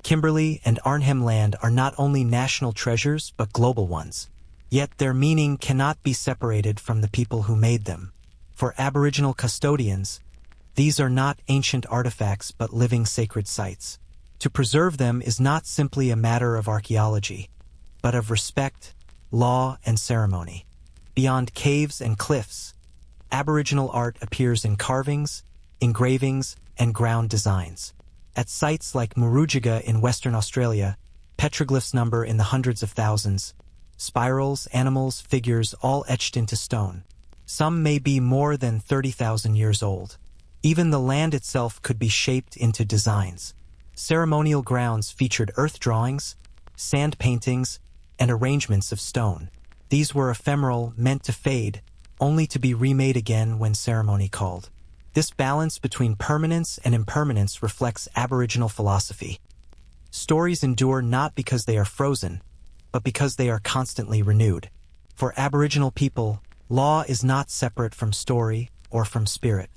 Kimberley, and Arnhem Land are not only national treasures but global ones. Yet their meaning cannot be separated from the people who made them. For Aboriginal custodians, these are not ancient artifacts but living sacred sites. To preserve them is not simply a matter of archaeology. but of respect, law, and ceremony. Beyond caves and cliffs, Aboriginal art appears in carvings, engravings, and ground designs. At sites like Murujuga in Western Australia, petroglyphs number in the hundreds of thousands, spirals, animals, figures, all etched into stone. Some may be more than 30,000 years old. Even the land itself could be shaped into designs. Ceremonial grounds featured earth drawings, sand paintings, and arrangements of stone. These were ephemeral, meant to fade, only to be remade again when ceremony called. This balance between permanence and impermanence reflects Aboriginal philosophy. Stories endure not because they are frozen, but because they are constantly renewed. For Aboriginal people, law is not separate from story or from spirit.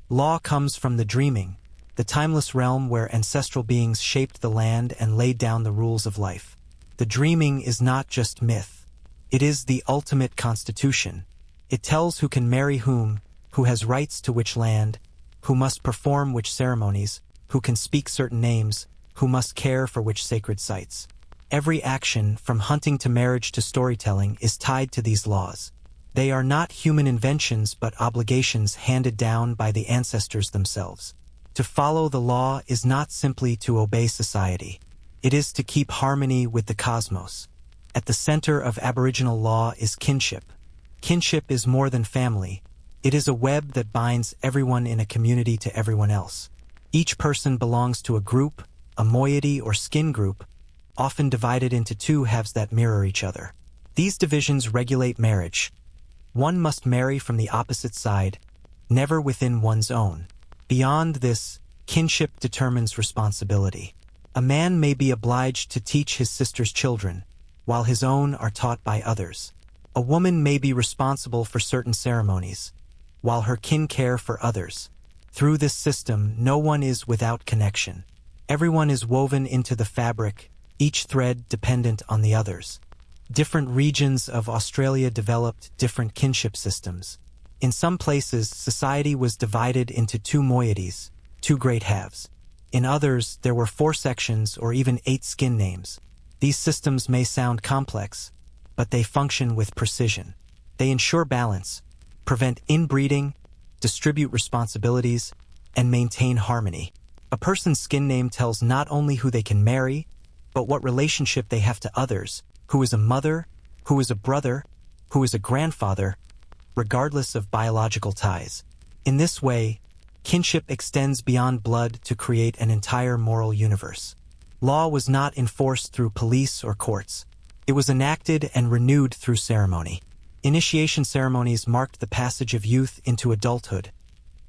Law comes from the dreaming, the timeless realm where ancestral beings shaped the land and laid down the rules of life. The dreaming is not just myth. It is the ultimate constitution. It tells who can marry whom, who has rights to which land, who must perform which ceremonies, who can speak certain names, who must care for which sacred sites. Every action, from hunting to marriage to storytelling, is tied to these laws. They are not human inventions but obligations handed down by the ancestors themselves. To follow the law is not simply to obey society. It is to keep harmony with the cosmos. At the center of Aboriginal law is kinship. Kinship is more than family. It is a web that binds everyone in a community to everyone else. Each person belongs to a group, a moiety or skin group, often divided into two halves that mirror each other. These divisions regulate marriage. One must marry from the opposite side, never within one's own. Beyond this, kinship determines responsibility. A man may be obliged to teach his sister's children, while his own are taught by others. A woman may be responsible for certain ceremonies, while her kin care for others. Through this system, no one is without connection. Everyone is woven into the fabric, each thread dependent on the others. Different regions of Australia developed different kinship systems. In some places, society was divided into two moieties, two great halves. In others, there were 4 sections or even 8 skin names. These systems may sound complex, but they function with precision. They ensure balance, prevent inbreeding, distribute responsibilities, and maintain harmony. A person's skin name tells not only who they can marry, but what relationship they have to others, who is a mother, who is a brother, who is a grandfather, regardless of biological ties. In this way, kinship extends beyond blood to create an entire moral universe. Law was not enforced through police or courts. It was enacted and renewed through ceremony. Initiation ceremonies marked the passage of youth into adulthood,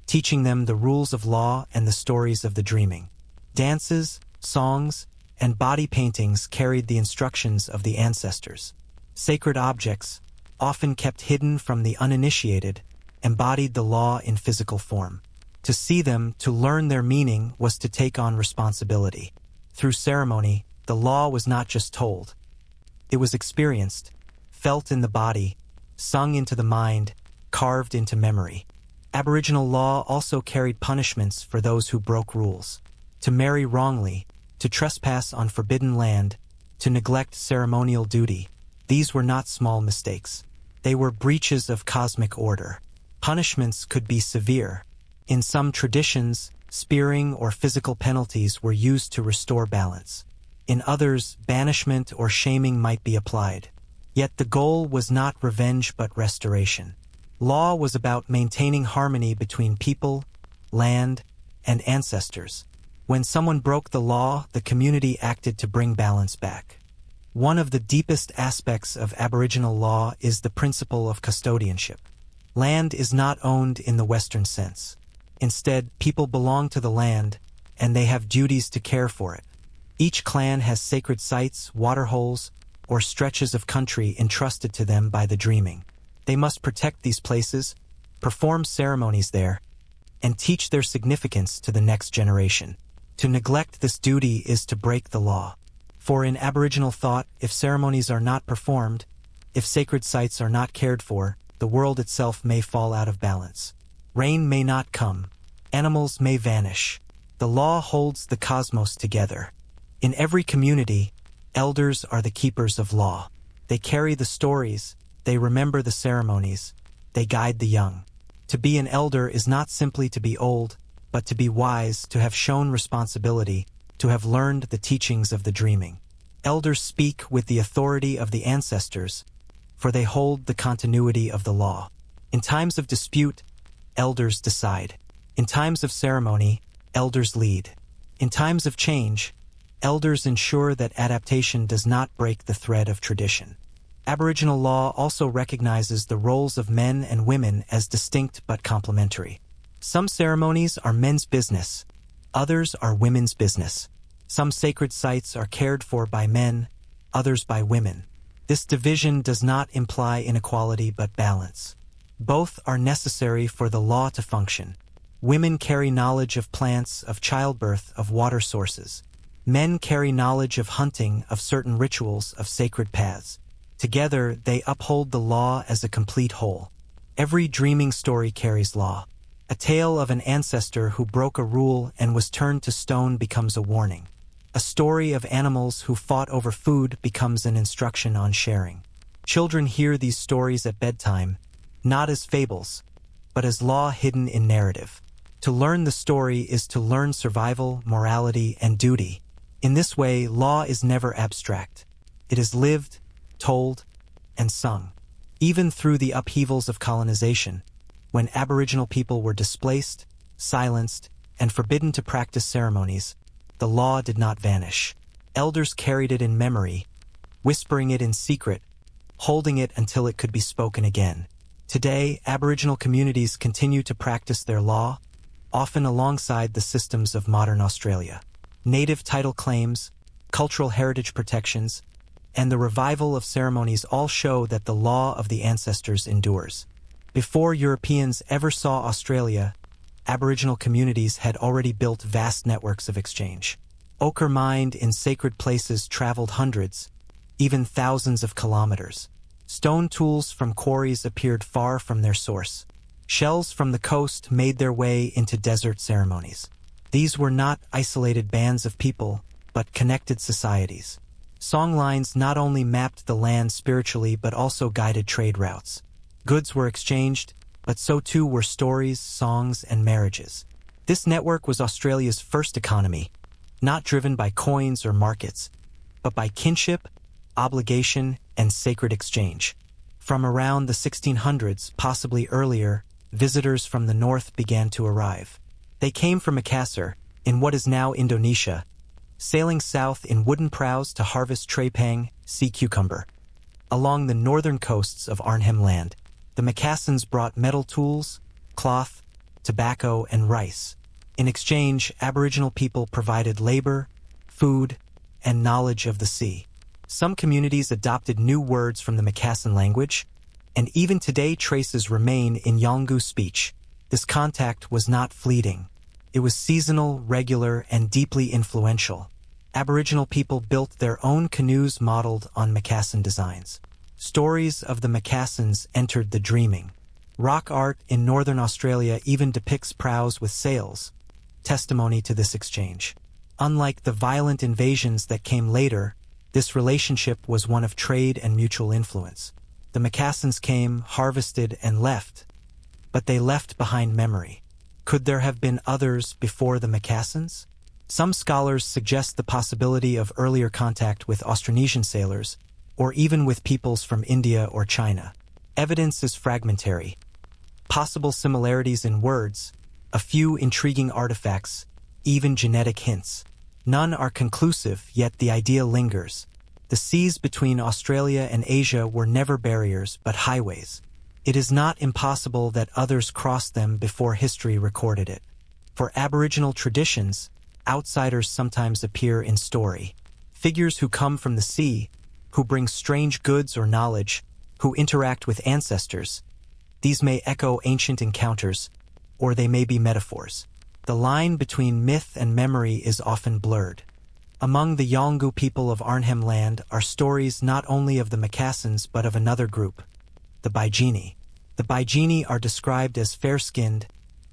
teaching them the rules of law and the stories of the dreaming. Dances, songs, and body paintings carried the instructions of the ancestors. Sacred objects, often kept hidden from the uninitiated, embodied the law in physical form. To see them, to learn their meaning, was to take on responsibility. Through ceremony, the law was not just told. It was experienced, felt in the body, sung into the mind, carved into memory. Aboriginal law also carried punishments for those who broke rules. To marry wrongly, to trespass on forbidden land, to neglect ceremonial duty. These were not small mistakes. They were breaches of cosmic order. Punishments could be severe. In some traditions, spearing or physical penalties were used to restore balance. In others, banishment or shaming might be applied. Yet the goal was not revenge but restoration. Law was about maintaining harmony between people, land, and ancestors. When someone broke the law, the community acted to bring balance back. One of the deepest aspects of Aboriginal law is the principle of custodianship. Land is not owned in the Western sense. Instead, people belong to the land, and they have duties to care for it. Each clan has sacred sites, waterholes, or stretches of country entrusted to them by the dreaming. They must protect these places, perform ceremonies there, and teach their significance to the next generation. To neglect this duty is to break the law. For in Aboriginal thought, if ceremonies are not performed, if sacred sites are not cared for, the world itself may fall out of balance. Rain may not come. Animals may vanish. The law holds the cosmos together. In every community, Elders are the keepers of law. They carry the stories, they remember the ceremonies, they guide the young. To be an elder is not simply to be old, but to be wise, to have shown responsibility, to have learned the teachings of the dreaming. Elders speak with the authority of the ancestors, for they hold the continuity of the law. In times of dispute, elders decide. In times of ceremony, elders lead. In times of change, elders ensure that adaptation does not break the thread of tradition. Aboriginal law also recognizes the roles of men and women as distinct but complementary. Some ceremonies are men's business, others are women's business. Some sacred sites are cared for by men, others by women. This division does not imply inequality but balance. Both are necessary for the law to function. Women carry knowledge of plants, of childbirth, of water sources. Men carry knowledge of hunting, of certain rituals, of sacred paths. Together, they uphold the law as a complete whole. Every dreaming story carries law. A tale of an ancestor who broke a rule and was turned to stone becomes a warning. A story of animals who fought over food becomes an instruction on sharing. Children hear these stories at bedtime, not as fables, but as law hidden in narrative. To learn the story is to learn survival, morality, and duty. In this way, law is never abstract. It is lived, told, and sung. Even through the upheavals of colonization, when Aboriginal people were displaced, silenced, and forbidden to practice ceremonies, the law did not vanish. Elders carried it in memory, whispering it in secret, holding it until it could be spoken again. Today, Aboriginal communities continue to practice their law, often alongside the systems of modern Australia. Native title claims, cultural heritage protections, and the revival of ceremonies all show that the law of the ancestors endures. Before Europeans ever saw Australia, Aboriginal communities had already built vast networks of exchange. Ochre mined in sacred places traveled hundreds, even thousands of kilometers. Stone tools from quarries appeared far from their source. Shells from the coast made their way into desert ceremonies. These were not isolated bands of people, but connected societies. Songlines not only mapped the land spiritually but also guided trade routes. Goods were exchanged, but so too were stories, songs, and marriages. This network was Australia's first economy, not driven by coins or markets, but by kinship, obligation, and sacred exchange. From around the 1600s, possibly earlier, visitors from the north began to arrive. They came from Makassar, in what is now Indonesia, sailing south in wooden prows to harvest trepang, sea cucumber. Along the northern coasts of Arnhem Land, the Macassans brought metal tools, cloth, tobacco, and rice. In exchange, Aboriginal people provided labor, food, and knowledge of the sea. Some communities adopted new words from the Macassan language, and even today traces remain in Yolngu speech. This contact was not fleeting. It was seasonal, regular, and deeply influential. Aboriginal people built their own canoes modeled on Macassan designs. Stories of the Macassans entered the dreaming. Rock art in northern Australia even depicts prows with sails, testimony to this exchange. Unlike the violent invasions that came later, this relationship was one of trade and mutual influence. The Macassans came, harvested, and left, but they left behind memory. Could there have been others before the Macassans? Some scholars suggest the possibility of earlier contact with Austronesian sailors, or even with peoples from India or China. Evidence is fragmentary. Possible similarities in words, a few intriguing artifacts, even genetic hints. None are conclusive, yet the idea lingers. The seas between Australia and Asia were never barriers, but highways. It is not impossible that others crossed them before history recorded it. For Aboriginal traditions, outsiders sometimes appear in story. Figures who come from the sea, who bring strange goods or knowledge, who interact with ancestors. These may echo ancient encounters, or they may be metaphors. The line between myth and memory is often blurred. Among the Yolngu people of Arnhem Land are stories not only of the Macassans but of another group, the Baijini. The Baijini are described as fair-skinned,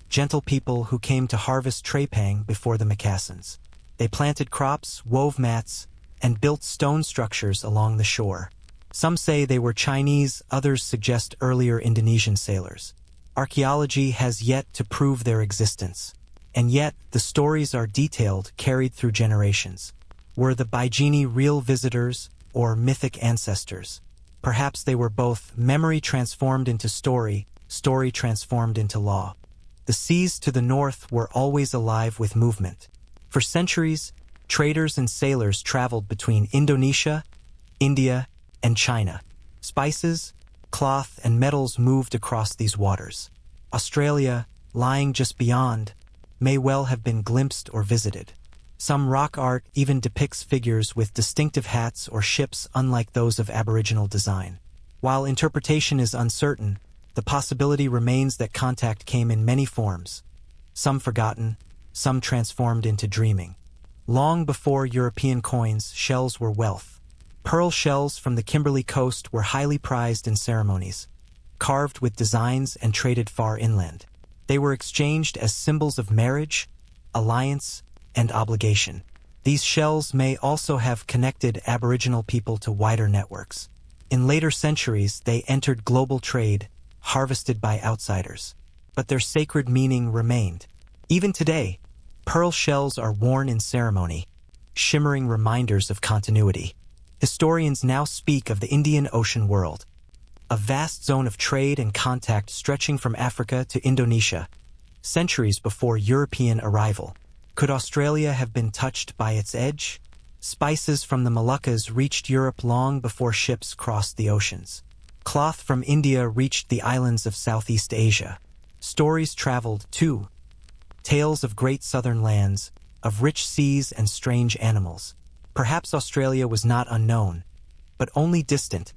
gentle people who came to harvest trepang before the Macassans. They planted crops, wove mats, and built stone structures along the shore. Some say they were Chinese, others suggest earlier Indonesian sailors. Archaeology has yet to prove their existence. And yet, the stories are detailed, carried through generations. Were the Baijini real visitors or mythic ancestors? Perhaps they were both, memory transformed into story, story transformed into law. The seas to the north were always alive with movement. For centuries, traders and sailors traveled between Indonesia, India, and China. Spices, cloth, and metals moved across these waters. Australia, lying just beyond, may well have been glimpsed or visited. Some rock art even depicts figures with distinctive hats or ships unlike those of Aboriginal design. While interpretation is uncertain, the possibility remains that contact came in many forms, some forgotten, some transformed into dreaming. Long before European coins, shells were wealth. Pearl shells from the Kimberley coast were highly prized in ceremonies, carved with designs and traded far inland. They were exchanged as symbols of marriage, alliance, and obligation. These shells may also have connected Aboriginal people to wider networks. In later centuries, they entered global trade, harvested by outsiders. But their sacred meaning remained. Even today, pearl shells are worn in ceremony, shimmering reminders of continuity. Historians now speak of the Indian Ocean world, a vast zone of trade and contact stretching from Africa to Indonesia, centuries before European arrival. Could Australia have been touched by its edge? Spices from the Moluccas reached Europe long before ships crossed the oceans. Cloth from India reached the islands of Southeast Asia. Stories traveled, too. Tales of great southern lands, of rich seas and strange animals. Perhaps Australia was not unknown, but only distant,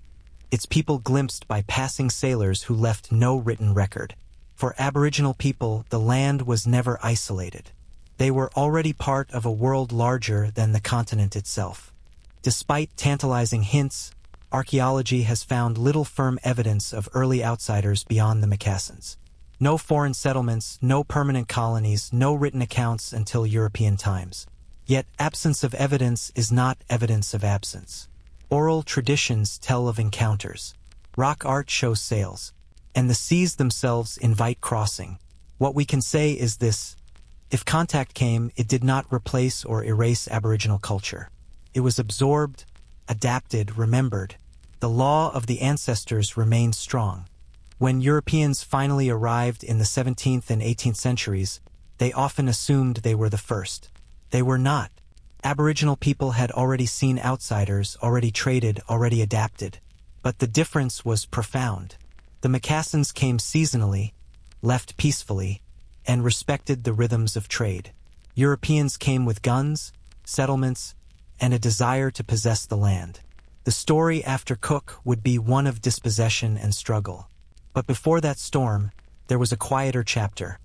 its people glimpsed by passing sailors who left no written record. For Aboriginal people, the land was never isolated. They were already part of a world larger than the continent itself. Despite tantalizing hints, archaeology has found little firm evidence of early outsiders beyond the Mocassins. No foreign settlements, no permanent colonies, no written accounts until European times. Yet absence of evidence is not evidence of absence. Oral traditions tell of encounters. Rock art shows sails, and the seas themselves invite crossing. What we can say is this: if contact came, it did not replace or erase Aboriginal culture. It was absorbed, adapted, remembered. The law of the ancestors remained strong. When Europeans finally arrived in the 17th and 18th centuries, they often assumed they were the first. They were not. Aboriginal people had already seen outsiders, already traded, already adapted. But the difference was profound. The Mocassins came seasonally, left peacefully, and respected the rhythms of trade. Europeans came with guns, settlements, and a desire to possess the land. The story after Cook would be one of dispossession and struggle. But before that storm, there was a quieter chapter.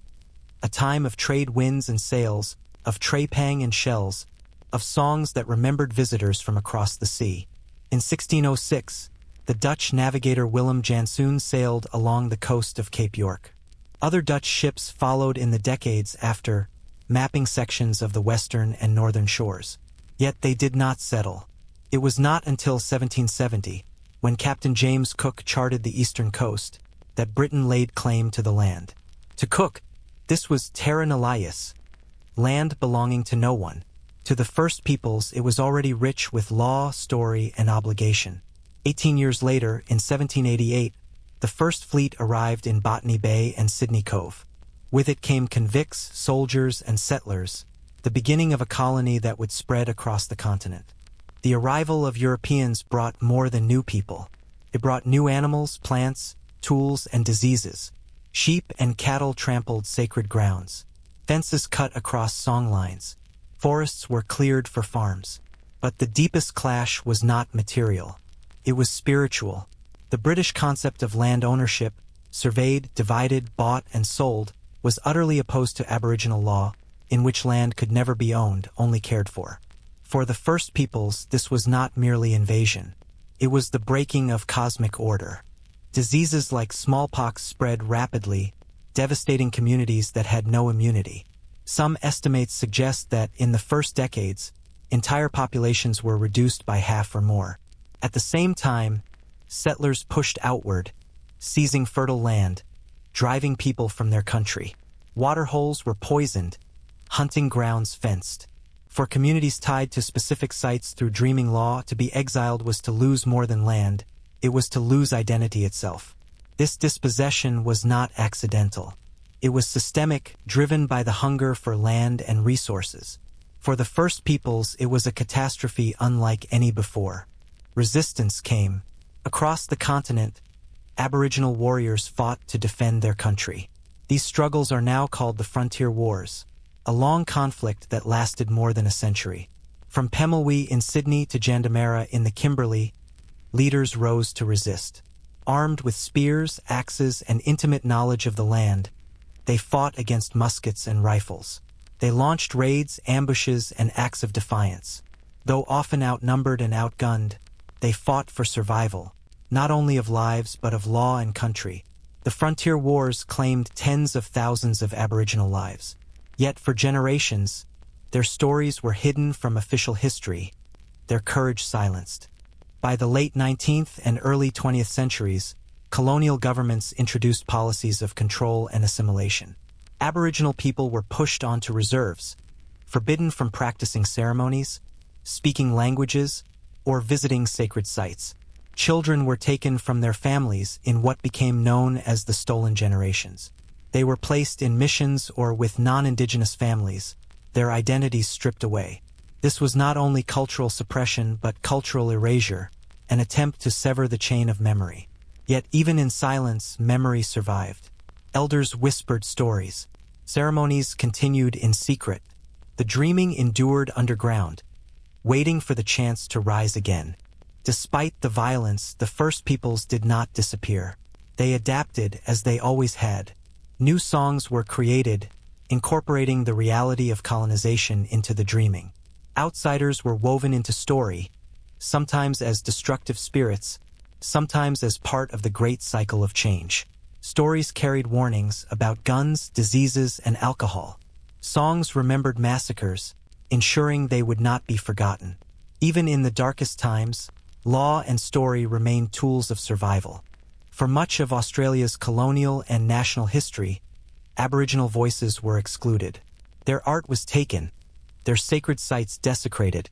A time of trade winds and sails, of trepang and shells, of songs that remembered visitors from across the sea. In 1606, the Dutch navigator Willem Janszoon sailed along the coast of Cape York. Other Dutch ships followed in the decades after, mapping sections of the western and northern shores. Yet they did not settle. It was not until 1770, when Captain James Cook charted the eastern coast, that Britain laid claim to the land. To Cook, this was terra nullius, land belonging to no one. To the first peoples, it was already rich with law, story, and obligation. 18 years later, in 1788, the first fleet arrived in Botany Bay and Sydney Cove. With it came convicts, soldiers, and settlers, the beginning of a colony that would spread across the continent. The arrival of Europeans brought more than new people. It brought new animals, plants, tools, and diseases. Sheep and cattle trampled sacred grounds. Fences cut across songlines. Forests were cleared for farms. But the deepest clash was not material. It was spiritual. The British concept of land ownership, surveyed, divided, bought, and sold, was utterly opposed to Aboriginal law, in which land could never be owned, only cared for. For the first peoples, this was not merely invasion. It was the breaking of cosmic order. Diseases like smallpox spread rapidly, devastating communities that had no immunity. Some estimates suggest that in the first decades, Entire populations were reduced by half or more. At the same time, settlers pushed outward, seizing fertile land, driving people from their country. Waterholes were poisoned, hunting grounds fenced. For communities tied to specific sites through dreaming law, to be exiled was to lose more than land, it was to lose identity itself. This dispossession was not accidental. It was systemic, driven by the hunger for land and resources. For the first peoples, it was a catastrophe unlike any before. Resistance came. Across the continent, Aboriginal warriors fought to defend their country. These struggles are now called the Frontier Wars, a long conflict that lasted more than a century. From Pemulwuy in Sydney to Jandamarra in the Kimberley, leaders rose to resist. Armed with spears, axes, and intimate knowledge of the land, they fought against muskets and rifles. They launched raids, ambushes, and acts of defiance. Though often outnumbered and outgunned, they fought for survival, not only of lives but of law and country. The frontier wars claimed tens of thousands of Aboriginal lives. Yet for generations, their stories were hidden from official history, their courage silenced. By the late 19th and early 20th centuries, colonial governments introduced policies of control and assimilation. Aboriginal people were pushed onto reserves, forbidden from practicing ceremonies, speaking languages, or visiting sacred sites. Children were taken from their families in what became known as the stolen generations. They were placed in missions or with non-Indigenous families, their identities stripped away. This was not only cultural suppression but cultural erasure, an attempt to sever the chain of memory. Yet even in silence, memory survived. Elders whispered stories. Ceremonies continued in secret. The dreaming endured underground, waiting for the chance to rise again. Despite the violence, the first peoples did not disappear. They adapted as they always had. New songs were created, incorporating the reality of colonization into the dreaming. Outsiders were woven into story, sometimes as destructive spirits, sometimes as part of the great cycle of change. Stories carried warnings about guns, diseases, and alcohol. Songs remembered massacres, ensuring they would not be forgotten. Even in the darkest times, law and story remained tools of survival. For much of Australia's colonial and national history, Aboriginal voices were excluded. Their art was taken, their sacred sites desecrated,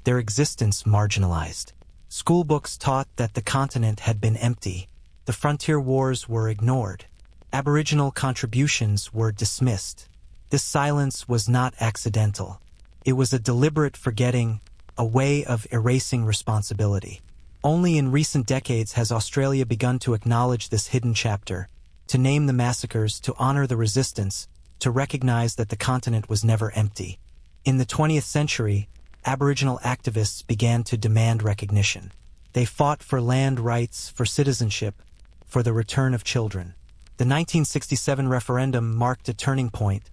their existence marginalized. School books taught that the continent had been empty. The frontier wars were ignored. Aboriginal contributions were dismissed. This silence was not accidental. It was a deliberate forgetting, a way of erasing responsibility. Only in recent decades has Australia begun to acknowledge this hidden chapter, to name the massacres, to honor the resistance, to recognize that the continent was never empty. In the 20th century, Aboriginal activists began to demand recognition. They fought for land rights, for citizenship, for the return of children. The 1967 referendum marked a turning point,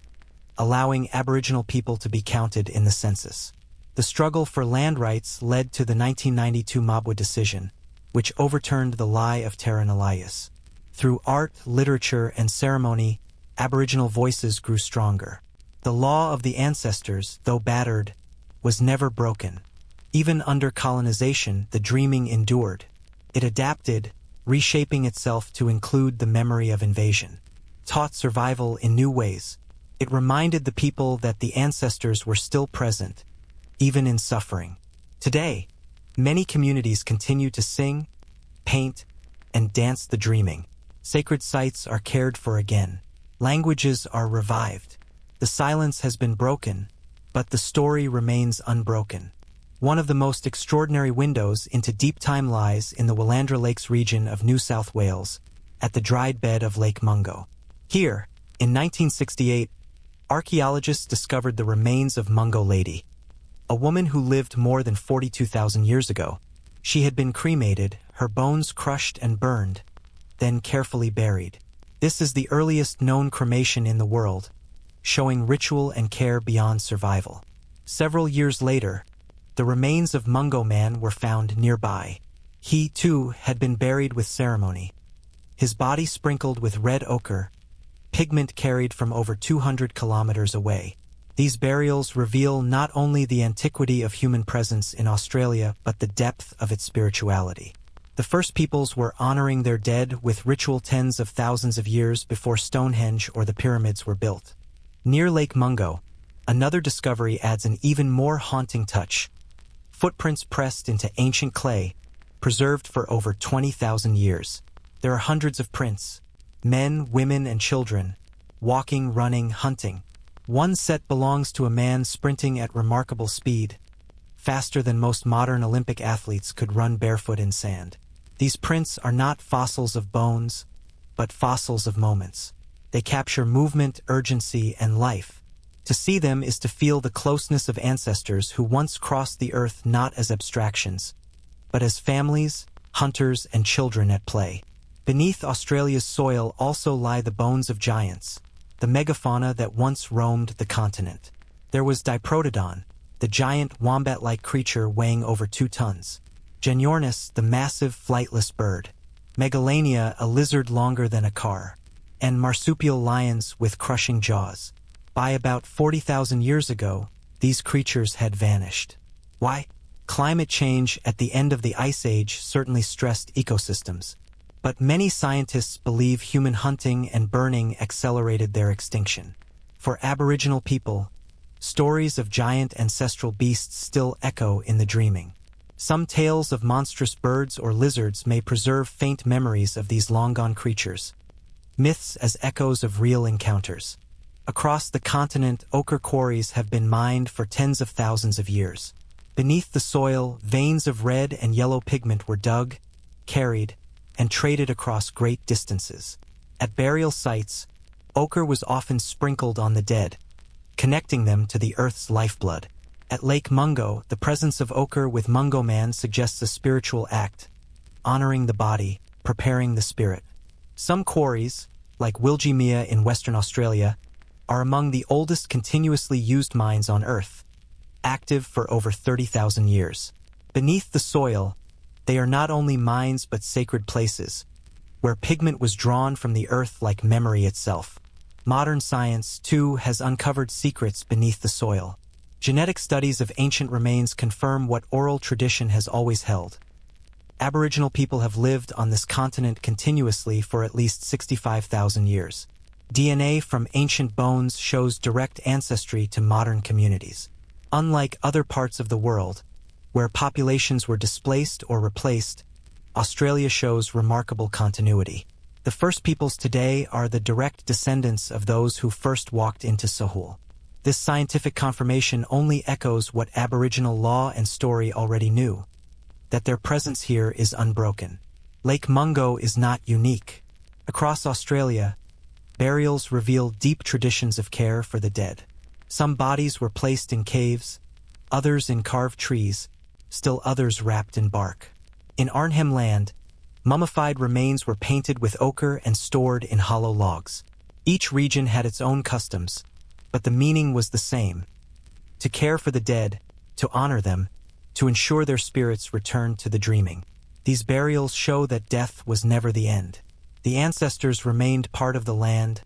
allowing Aboriginal people to be counted in the census. The struggle for land rights led to the 1992 Mabwa decision, which overturned the lie of Terra Nullius. Through art, literature, and ceremony, Aboriginal voices grew stronger. The law of the ancestors, though battered, was never broken. Even under colonization, the dreaming endured. It adapted, reshaping itself to include the memory of invasion. Taught survival in new ways. It reminded the people that the ancestors were still present, even in suffering. Today, many communities continue to sing, paint, and dance the dreaming. Sacred sites are cared for again. Languages are revived. The silence has been broken, but the story remains unbroken. One of the most extraordinary windows into deep time lies in the Willandra Lakes region of New South Wales, at the dried bed of Lake Mungo. Here, in 1968, archaeologists discovered the remains of Mungo Lady, a woman who lived more than 42,000 years ago. She had been cremated, her bones crushed and burned, then carefully buried. This is the earliest known cremation in the world, showing ritual and care beyond survival. Several years later, the remains of Mungo Man were found nearby. He, too, had been buried with ceremony. His body sprinkled with red ochre, pigment carried from over 200 kilometers away. These burials reveal not only the antiquity of human presence in Australia but the depth of its spirituality. The first peoples were honoring their dead with ritual tens of thousands of years before Stonehenge or the pyramids were built. Near Lake Mungo, another discovery adds an even more haunting touch. Footprints pressed into ancient clay, preserved for over 20,000 years. There are hundreds of prints, men, women, and children, walking, running, hunting. One set belongs to a man sprinting at remarkable speed, faster than most modern Olympic athletes could run barefoot in sand. These prints are not fossils of bones, but fossils of moments. They capture movement, urgency, and life. To see them is to feel the closeness of ancestors who once crossed the earth not as abstractions, but as families, hunters, and children at play. Beneath Australia's soil also lie the bones of giants, the megafauna that once roamed the continent. There was Diprotodon, the giant wombat-like creature weighing over 2 tons. Ginornis, the massive flightless bird. Megalania, a lizard longer than a car. And marsupial lions with crushing jaws. By about 40,000 years ago, these creatures had vanished. Why? Climate change at the end of the Ice Age certainly stressed ecosystems. But many scientists believe human hunting and burning accelerated their extinction. For Aboriginal people, stories of giant ancestral beasts still echo in the dreaming. Some tales of monstrous birds or lizards may preserve faint memories of these long-gone creatures, myths as echoes of real encounters. Across the continent, ochre quarries have been mined for tens of thousands of years. Beneath the soil, veins of red and yellow pigment were dug, carried, and traded across great distances. At burial sites, ochre was often sprinkled on the dead, connecting them to the earth's lifeblood. At Lake Mungo, the presence of ochre with Mungo Man suggests a spiritual act, honoring the body, preparing the spirit. Some quarries, like Wilgimia in Western Australia, are among the oldest continuously used mines on Earth, active for over 30,000 years. Beneath the soil, they are not only mines but sacred places, where pigment was drawn from the earth like memory itself. Modern science, too, has uncovered secrets beneath the soil. Genetic studies of ancient remains confirm what oral tradition has always held. Aboriginal people have lived on this continent continuously for at least 65,000 years. DNA from ancient bones shows direct ancestry to modern communities. Unlike other parts of the world, where populations were displaced or replaced, Australia shows remarkable continuity. The first peoples today are the direct descendants of those who first walked into Sahul. This scientific confirmation only echoes what Aboriginal law and story already knew, that their presence here is unbroken. Lake Mungo is not unique. Across Australia, burials reveal deep traditions of care for the dead. Some bodies were placed in caves, others in carved trees, still others wrapped in bark. In Arnhem Land, mummified remains were painted with ochre and stored in hollow logs. Each region had its own customs, but the meaning was the same: to care for the dead, to honor them, to ensure their spirits returned to the dreaming. These burials show that death was never the end. The ancestors remained part of the land,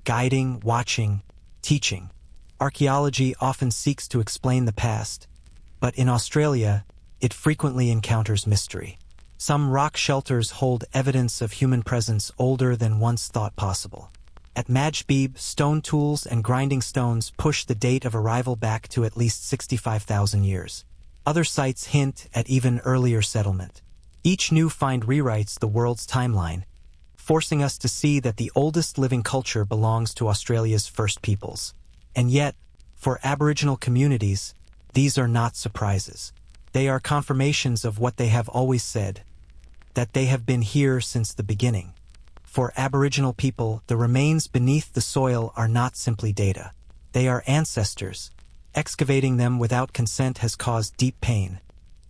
guiding, watching, teaching. Archaeology often seeks to explain the past, but in Australia, it frequently encounters mystery. Some rock shelters hold evidence of human presence older than once thought possible. At Madjedbebe, stone tools and grinding stones push the date of arrival back to at least 65,000 years. Other sites hint at even earlier settlement. Each new find rewrites the world's timeline, forcing us to see that the oldest living culture belongs to Australia's first peoples. And yet, for Aboriginal communities, these are not surprises. They are confirmations of what they have always said, that they have been here since the beginning. For Aboriginal people, the remains beneath the soil are not simply data. They are ancestors. Excavating them without consent has caused deep pain,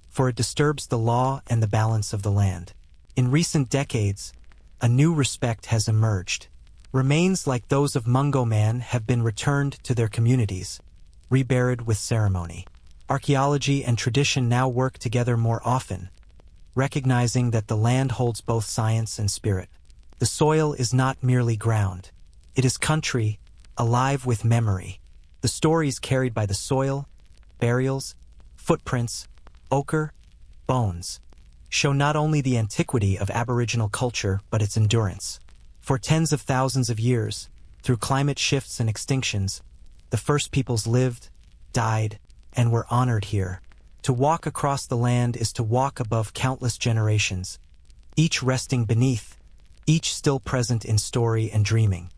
for it disturbs the law and the balance of the land. In recent decades, a new respect has emerged. Remains like those of Mungo Man have been returned to their communities, reburied with ceremony. Archaeology and tradition now work together more often, recognizing that the land holds both science and spirit. The soil is not merely ground. It is country, alive with memory. The stories carried by the soil, burials, footprints, ochre, bones, show not only the antiquity of Aboriginal culture but its endurance. For tens of thousands of years, through climate shifts and extinctions, the first peoples lived, died, and were honored here. To walk across the land is to walk above countless generations, each resting beneath, each still present in story and dreaming.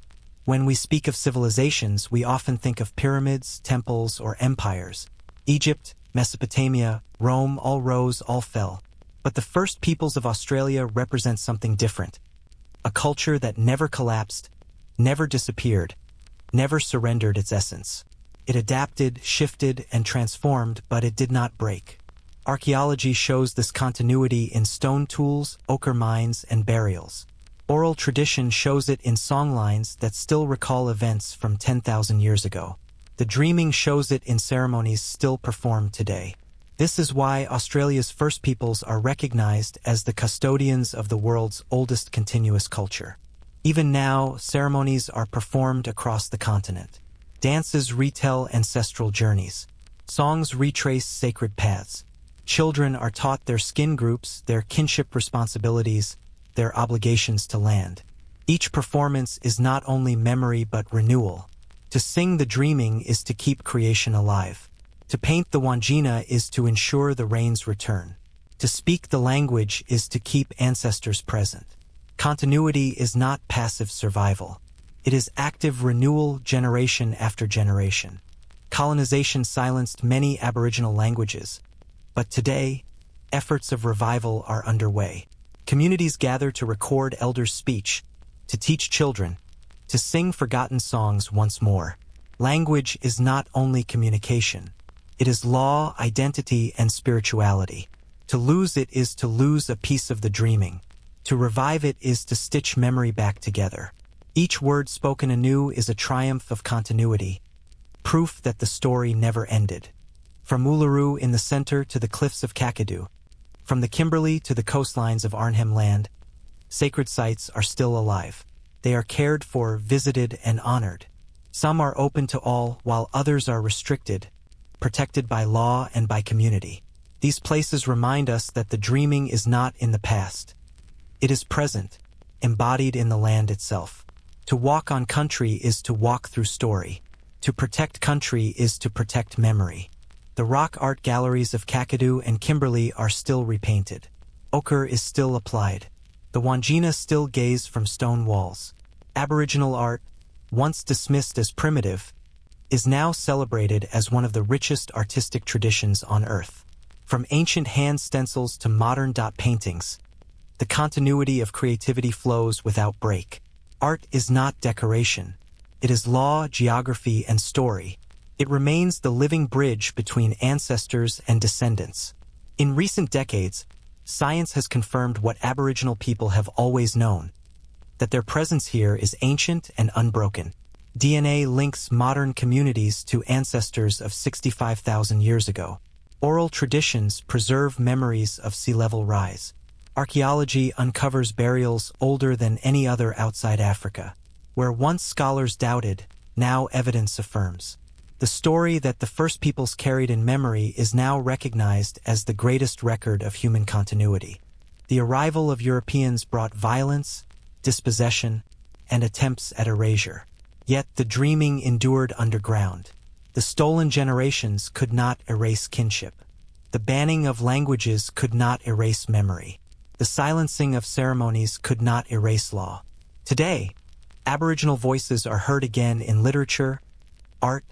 When we speak of civilizations, we often think of pyramids, temples, or empires. Egypt, Mesopotamia, Rome all rose, all fell. But the first peoples of Australia represent something different. A culture that never collapsed, never disappeared, never surrendered its essence. It adapted, shifted, and transformed, but it did not break. Archaeology shows this continuity in stone tools, ochre mines, and burials. Oral tradition shows it in songlines that still recall events from 10,000 years ago. The dreaming shows it in ceremonies still performed today. This is why Australia's first peoples are recognized as the custodians of the world's oldest continuous culture. Even now, ceremonies are performed across the continent. Dances retell ancestral journeys. Songs retrace sacred paths. Children are taught their skin groups, their kinship responsibilities, their obligations to land. Each performance is not only memory but renewal. To sing the dreaming is to keep creation alive. To paint the Wandjina is to ensure the rain's return. To speak the language is to keep ancestors present. Continuity is not passive survival. It is active renewal generation after generation. Colonization silenced many Aboriginal languages, but today, efforts of revival are underway. Communities gather to record elders' speech, to teach children, to sing forgotten songs once more. Language is not only communication. It is law, identity, and spirituality. To lose it is to lose a piece of the dreaming. To revive it is to stitch memory back together. Each word spoken anew is a triumph of continuity, proof that the story never ended. From Uluru in the center to the cliffs of Kakadu, from the Kimberley to the coastlines of Arnhem Land, sacred sites are still alive. They are cared for, visited, and honored. Some are open to all, while others are restricted, protected by law and by community. These places remind us that the dreaming is not in the past. It is present, embodied in the land itself. To walk on country is to walk through story. To protect country is to protect memory. The rock art galleries of Kakadu and Kimberley are still repainted. Ochre is still applied. The Wandjina still gaze from stone walls. Aboriginal art, once dismissed as primitive, is now celebrated as one of the richest artistic traditions on Earth. From ancient hand stencils to modern dot paintings, the continuity of creativity flows without break. Art is not decoration. It is law, geography, and story. It remains the living bridge between ancestors and descendants. In recent decades, science has confirmed what Aboriginal people have always known, that their presence here is ancient and unbroken. DNA links modern communities to ancestors of 65,000 years ago. Oral traditions preserve memories of sea level rise. Archaeology uncovers burials older than any other outside Africa. Where once scholars doubted, now evidence affirms. The story that the first peoples carried in memory is now recognized as the greatest record of human continuity. The arrival of Europeans brought violence, dispossession, and attempts at erasure. Yet the dreaming endured underground. The stolen generations could not erase kinship. The banning of languages could not erase memory. The silencing of ceremonies could not erase law. Today, Aboriginal voices are heard again in literature, art,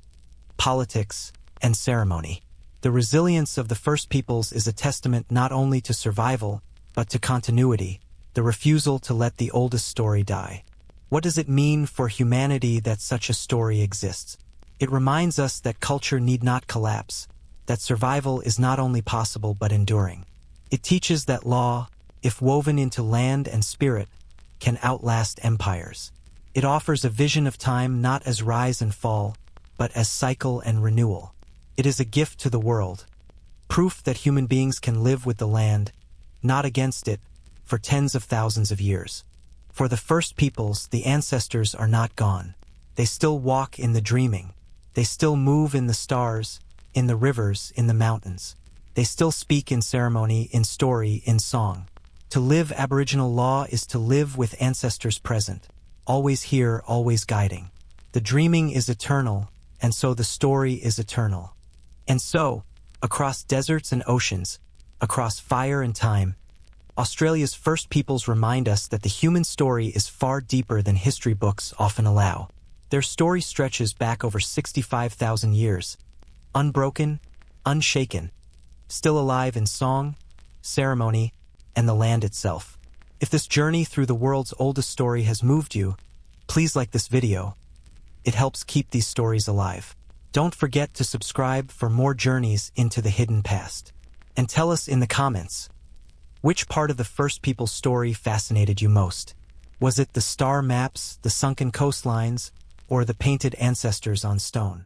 politics, and ceremony. The resilience of the first peoples is a testament not only to survival, but to continuity, the refusal to let the oldest story die. What does it mean for humanity that such a story exists? It reminds us that culture need not collapse, that survival is not only possible but enduring. It teaches that law, if woven into land and spirit, can outlast empires. It offers a vision of time not as rise and fall, but as cycle and renewal. It is a gift to the world, proof that human beings can live with the land, not against it, for tens of thousands of years. For the first peoples, the ancestors are not gone. They still walk in the dreaming. They still move in the stars, in the rivers, in the mountains. They still speak in ceremony, in story, in song. To live Aboriginal law is to live with ancestors present, always here, always guiding. The dreaming is eternal, and so the story is eternal. And so, across deserts and oceans, across fire and time, Australia's first peoples remind us that the human story is far deeper than history books often allow. Their story stretches back over 65,000 years, unbroken, unshaken, still alive in song, ceremony, and the land itself. If this journey through the world's oldest story has moved you, please like this video. It helps keep these stories alive. Don't forget to subscribe for more journeys into the hidden past. And tell us in the comments, which part of the first people's story fascinated you most? Was it the star maps, the sunken coastlines, or the painted ancestors on stone?